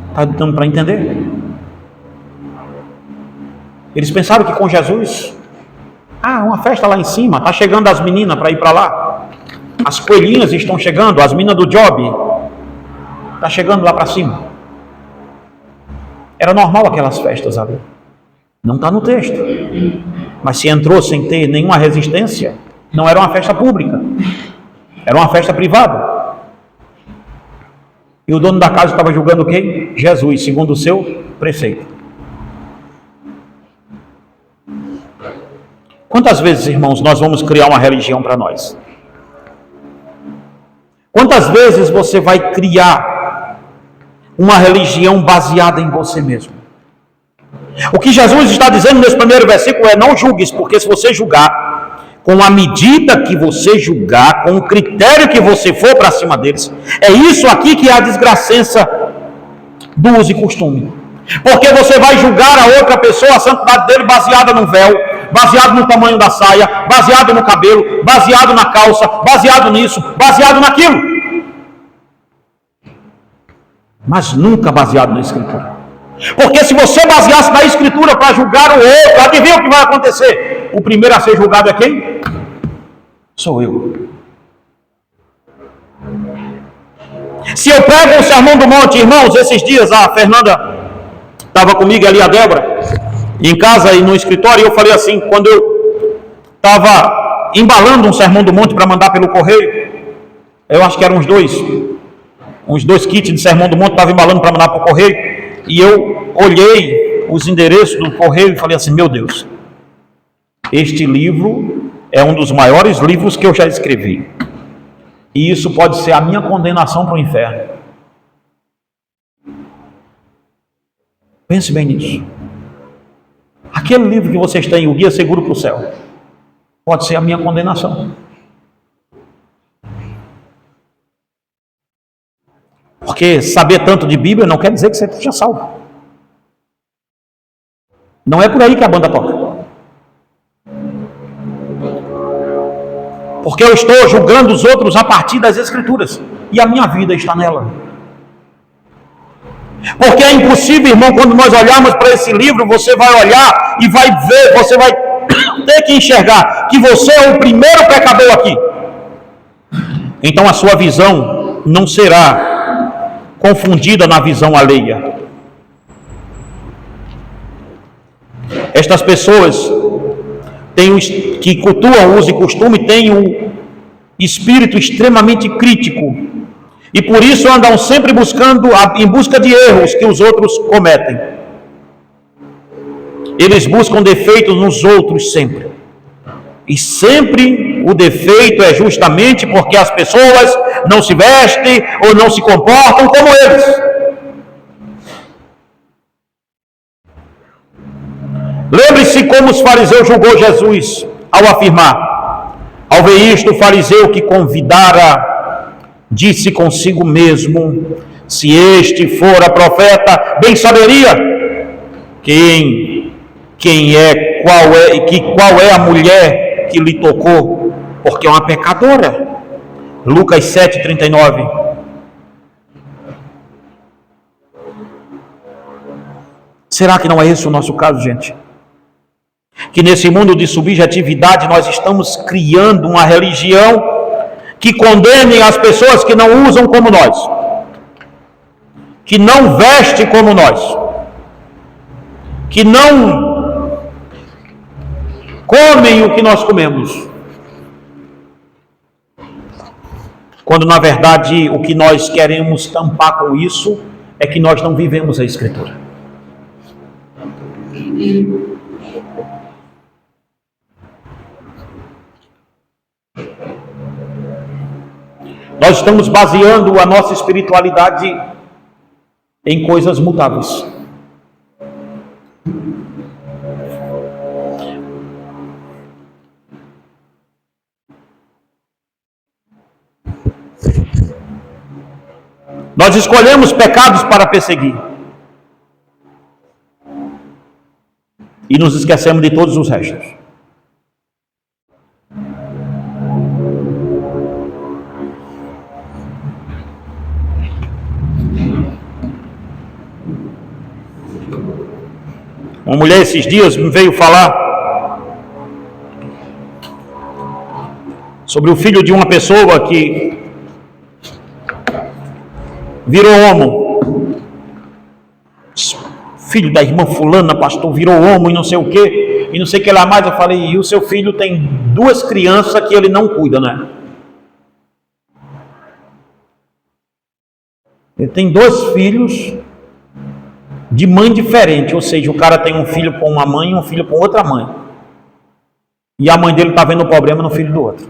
Está dando para entender? Eles pensaram que com Jesus, uma festa lá em cima, está chegando as meninas para ir para lá. As coelhinhas estão chegando, as meninas do job, está chegando lá para cima. Era normal aquelas festas ali. Não está no texto. Mas se entrou sem ter nenhuma resistência, não era uma festa pública. Era uma festa privada. E o dono da casa estava julgando quem? Jesus, segundo o seu preceito. Quantas vezes, irmãos, nós vamos criar uma religião para nós? Quantas vezes você vai criar uma religião baseada em você mesmo? O que Jesus está dizendo nesse primeiro versículo é: não julgues, porque se você julgar com a medida que você julgar, com o critério que você for para cima deles, é isso aqui que é a desgracença do uso e costume. Porque você vai julgar a outra pessoa, a santidade dele, baseada no véu, baseado no tamanho da saia, baseado no cabelo, baseado na calça, baseado nisso, baseado naquilo. Mas nunca baseado na Escritura. Porque se você baseasse na Escritura para julgar o outro, adivinha o que vai acontecer? O primeiro a ser julgado é quem? Sou eu. Se eu prego o Sermão do Monte, irmãos, esses dias a Fernanda estava comigo ali, a Débora, em casa e no escritório, e eu falei assim, quando eu estava embalando um Sermão do Monte para mandar pelo correio, eu acho que eram uns dois kits de Sermão do Monte, estava embalando para mandar para o correio, e eu olhei os endereços do correio e falei assim: meu Deus, este livro é um dos maiores livros que eu já escrevi, e isso pode ser a minha condenação para o inferno. Pense bem nisso. aquele livro que vocês têm, o Guia Seguro para o Céu, pode ser a minha condenação. Porque saber tanto de Bíblia não quer dizer que você seja salvo. Não é por aí que a banda toca. Porque eu estou julgando os outros a partir das Escrituras. E a minha vida está nela. Porque é impossível, irmão, quando nós olharmos para esse livro, você vai olhar e vai ver, você vai ter que enxergar que você é o primeiro pecador aqui. Então a sua visão não será confundida na visão alheia. Estas pessoas que cultuam uso e costume têm um espírito extremamente crítico e por isso andam sempre em busca de erros que os outros cometem. Eles buscam defeitos nos outros sempre. E sempre o defeito é justamente porque as pessoas não se vestem ou não se comportam como eles. Lembre-se como os fariseus julgou Jesus ao afirmar: ao ver isto, o fariseu que convidara disse consigo mesmo: se este fora profeta, bem saberia qual é a mulher que lhe tocou, porque é uma pecadora. Lucas 7:39. Será que não é esse o nosso caso, gente? Que nesse mundo de subjetividade nós estamos criando uma religião que condene as pessoas que não usam como nós, que não veste como nós, que não comem o que nós comemos, quando na verdade o que nós queremos tampar com isso é que nós não vivemos a Escritura. Nós estamos baseando a nossa espiritualidade em coisas mutáveis. Nós escolhemos pecados para perseguir e nos esquecemos de todos os restos. Uma mulher esses dias me veio falar sobre o filho de uma pessoa que virou homo. Filho da irmã fulana, pastor, virou homo e não sei o que, e não sei o que lá mais. Eu falei, e o seu filho tem 2 crianças que ele não cuida, né? Ele tem 2 filhos de mãe diferente, ou seja, o cara tem um filho com uma mãe e um filho com outra mãe. E a mãe dele está vendo o problema no filho do outro.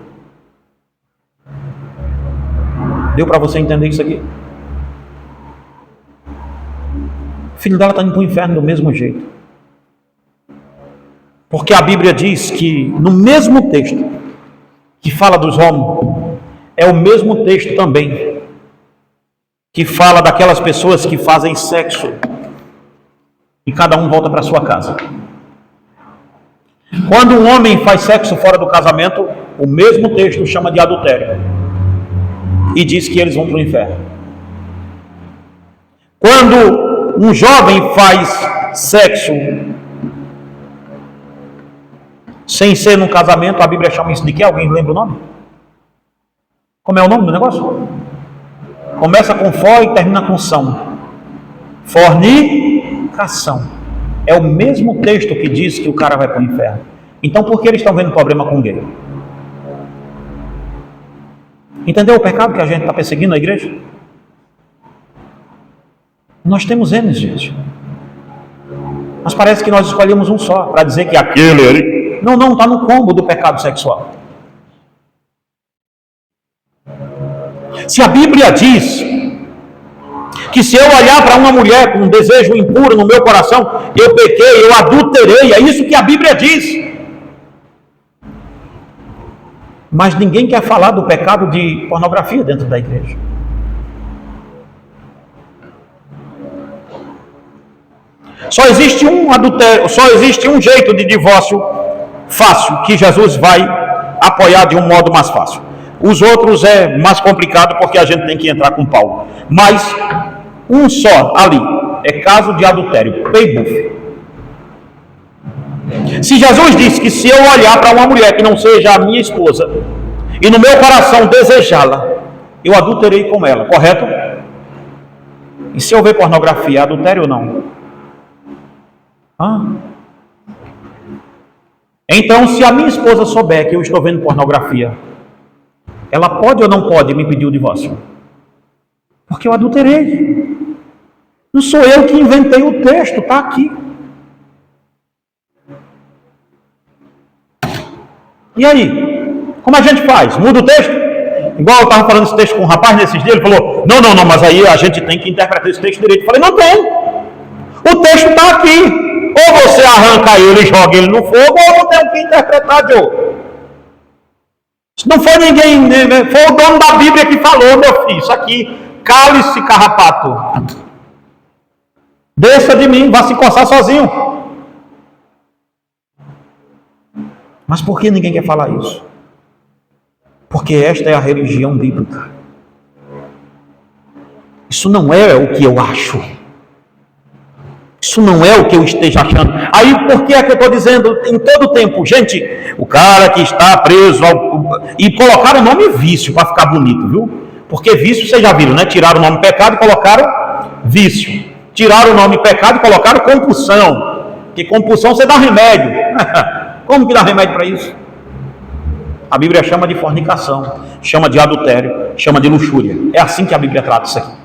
Deu para você entender isso aqui? O filho dela está indo para o inferno do mesmo jeito. Porque a Bíblia diz que no mesmo texto que fala dos homens, é o mesmo texto também que fala daquelas pessoas que fazem sexo e cada um volta para sua casa. Quando um homem faz sexo fora do casamento, o mesmo texto chama de adultério e diz que eles vão para o inferno. Quando um jovem faz sexo sem ser no casamento, a Bíblia chama isso de quê? Alguém lembra o nome? Como é o nome do negócio? Começa com for e termina com são. Fornicação. É o mesmo texto que diz que o cara vai para o inferno. Então por que eles estão vendo problema com gay? Entendeu o pecado que a gente está perseguindo na igreja? Nós temos N, gente. Mas parece que nós escolhemos um só, para dizer que aquele ali... Não, está no combo do pecado sexual. Se a Bíblia diz Que se eu olhar para uma mulher com um desejo impuro no meu coração, eu pequei, eu adulterei. É isso que a Bíblia diz. Mas ninguém quer falar do pecado de pornografia dentro da igreja. Só existe um adultério, só existe um jeito de divórcio fácil, que Jesus vai apoiar de um modo mais fácil. Os outros é mais complicado porque a gente tem que entrar com Paulo. Mas um só ali é caso de adultério, pay-buff. Se Jesus disse que se eu olhar para uma mulher que não seja a minha esposa e no meu coração desejá-la, eu adulterei com ela, correto? E se eu ver pornografia, adultério ou não? Então, se a minha esposa souber que eu estou vendo pornografia, ela pode ou não pode me pedir o divórcio? Porque eu adulterei. Não sou eu que inventei o texto, está aqui. E aí? Como a gente faz? Muda o texto? Igual eu estava falando esse texto com um rapaz nesses dias, ele falou, não, mas aí a gente tem que interpretar esse texto direito. Eu falei, não tem. O texto está aqui. Ou você arranca ele e joga ele no fogo, ou eu tenho que interpretar, Joe. Se não foi ninguém, foi o dono da Bíblia que falou, meu filho, isso aqui, cale-se, carrapato. Desça de mim, vá se coçar sozinho. Mas por que ninguém quer falar isso? Porque esta é a religião bíblica. Isso não é o que eu acho. Isso não é o que eu esteja achando. Aí por que é que eu estou dizendo em todo tempo? Gente, o cara que está preso e colocaram o nome vício para ficar bonito, viu? Porque vício vocês já viram, né? Tiraram o nome pecado e colocaram vício. Tiraram o nome pecado e colocaram compulsão. Porque compulsão você dá remédio. Como que dá remédio para isso? A Bíblia chama de fornicação, chama de adultério, chama de luxúria. É assim que a Bíblia trata isso aqui.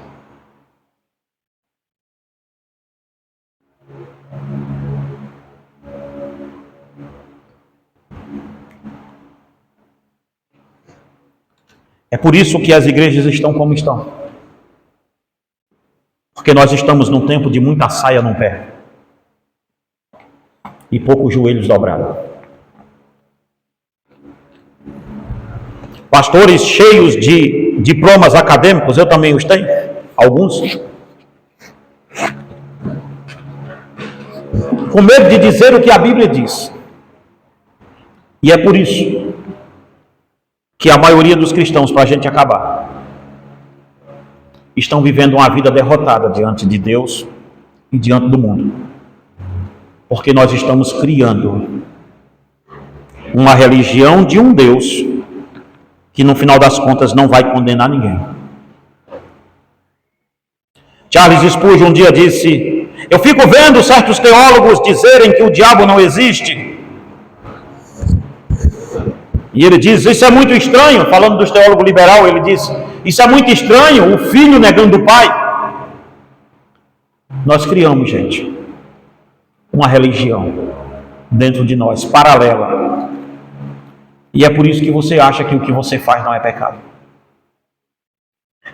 É por isso que as igrejas estão como estão. Porque nós estamos num tempo de muita saia no pé e poucos joelhos dobrados. Pastores cheios de diplomas acadêmicos, eu também os tenho, alguns, com medo de dizer o que a Bíblia diz. E é por isso que a maioria dos cristãos, para a gente acabar, estão vivendo uma vida derrotada diante de Deus e diante do mundo. Porque nós estamos criando uma religião de um Deus que no final das contas não vai condenar ninguém. Charles Spurgeon um dia disse, eu fico vendo certos teólogos dizerem que o diabo não existe. E ele diz, isso é muito estranho, falando dos teólogos liberais, ele diz, isso é muito estranho, o filho negando o pai. Nós criamos, gente, uma religião dentro de nós, paralela. E é por isso que você acha que o que você faz não é pecado.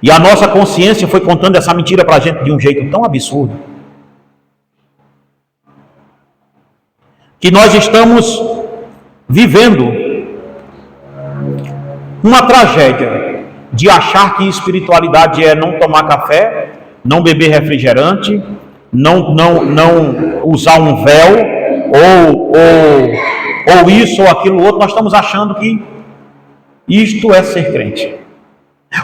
E a nossa consciência foi contando essa mentira para a gente de um jeito tão absurdo, que nós estamos vivendo uma tragédia de achar que espiritualidade é não tomar café, não beber refrigerante, não usar um véu, ou isso ou aquilo outro. Nós estamos achando que isto é ser crente.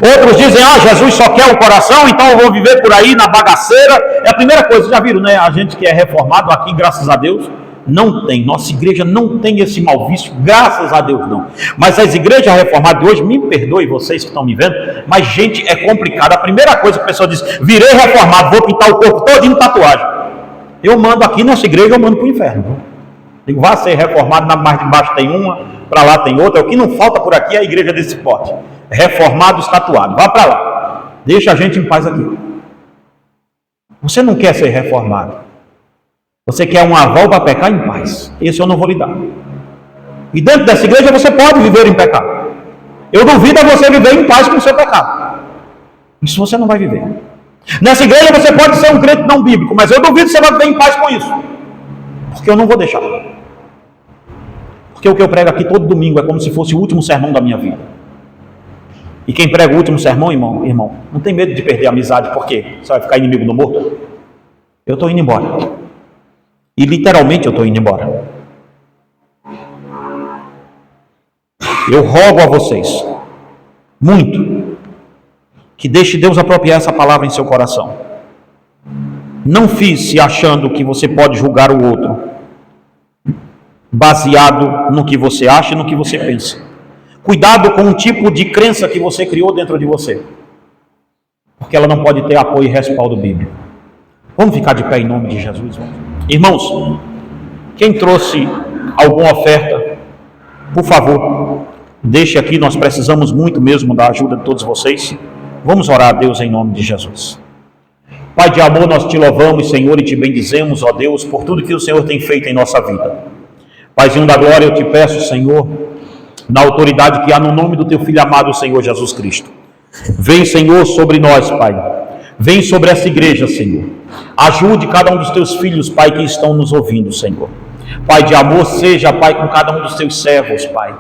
Outros dizem, Jesus só quer o coração, então eu vou viver por aí na bagaceira. É a primeira coisa, já viram, né? A gente que é reformado aqui, graças a Deus, não tem, nossa igreja não tem esse mau vício, graças a Deus não. Mas as igrejas reformadas de hoje, me perdoe vocês que estão me vendo, mas gente, é complicado. A primeira coisa que a pessoa diz, virei reformado, vou pintar o corpo todo de tatuagem. Eu mando aqui nessa igreja, eu mando para o inferno. Digo, vá ser reformado, na mais de baixo tem uma, para lá tem outra. O que não falta por aqui é a igreja desse porte. Reformados, tatuados, vá para lá. Deixa a gente em paz aqui. Você não quer ser reformado. Você quer um aval para pecar em paz. Esse eu não vou lhe dar. E dentro dessa igreja você pode viver em pecado. Eu duvido a você viver em paz com o seu pecado. Isso você não vai viver. Nessa igreja você pode ser um crente não bíblico, mas eu duvido que você vai viver em paz com isso. Porque eu não vou deixar. Porque o que eu prego aqui todo domingo é como se fosse o último sermão da minha vida. E quem prega o último sermão, irmão, não tem medo de perder a amizade, por quê? Você vai ficar inimigo do morto? Eu estou indo embora. E literalmente eu estou indo embora. Eu rogo a vocês, muito, que deixe Deus apropriar essa palavra em seu coração. Não fiz-se achando que você pode julgar o outro, baseado no que você acha e no que você pensa. Cuidado com o tipo de crença que você criou dentro de você, porque ela não pode ter apoio e respaldo bíblico. Vamos ficar de pé em nome de Jesus? Irmãos, quem trouxe alguma oferta, por favor, deixe aqui, nós precisamos muito mesmo da ajuda de todos vocês. Vamos orar a Deus em nome de Jesus. Pai de amor, nós te louvamos, Senhor, e te bendizemos, ó Deus, por tudo que o Senhor tem feito em nossa vida. Paizinho da glória, eu te peço, Senhor, na autoridade que há no nome do teu Filho amado, Senhor Jesus Cristo. Vem, Senhor, sobre nós, Pai. Vem sobre essa igreja, Senhor. Ajude cada um dos teus filhos, Pai, que estão nos ouvindo, Senhor. Pai de amor, seja, Pai, com cada um dos teus servos, Pai.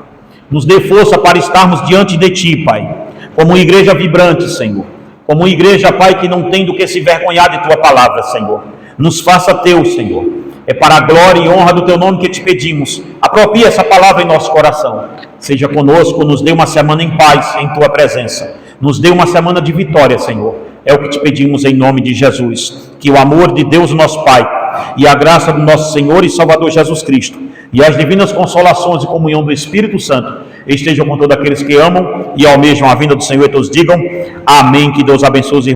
Nos dê força para estarmos diante de Ti, Pai, como uma igreja vibrante, Senhor. Como uma igreja, Pai, que não tem do que se vergonhar de Tua palavra, Senhor. Nos faça Teu, Senhor. É para a glória e honra do Teu nome que te pedimos. Apropria essa palavra em nosso coração. Seja conosco, nos dê uma semana em paz em Tua presença. Nos dê uma semana de vitória, Senhor. É o que te pedimos em nome de Jesus. Que o amor de Deus, nosso Pai, e a graça do nosso Senhor e Salvador Jesus Cristo, e as divinas consolações e comunhão do Espírito Santo, estejam com todos aqueles que amam e almejam a vinda do Senhor, e todos digam amém. Que Deus abençoe os irmãos.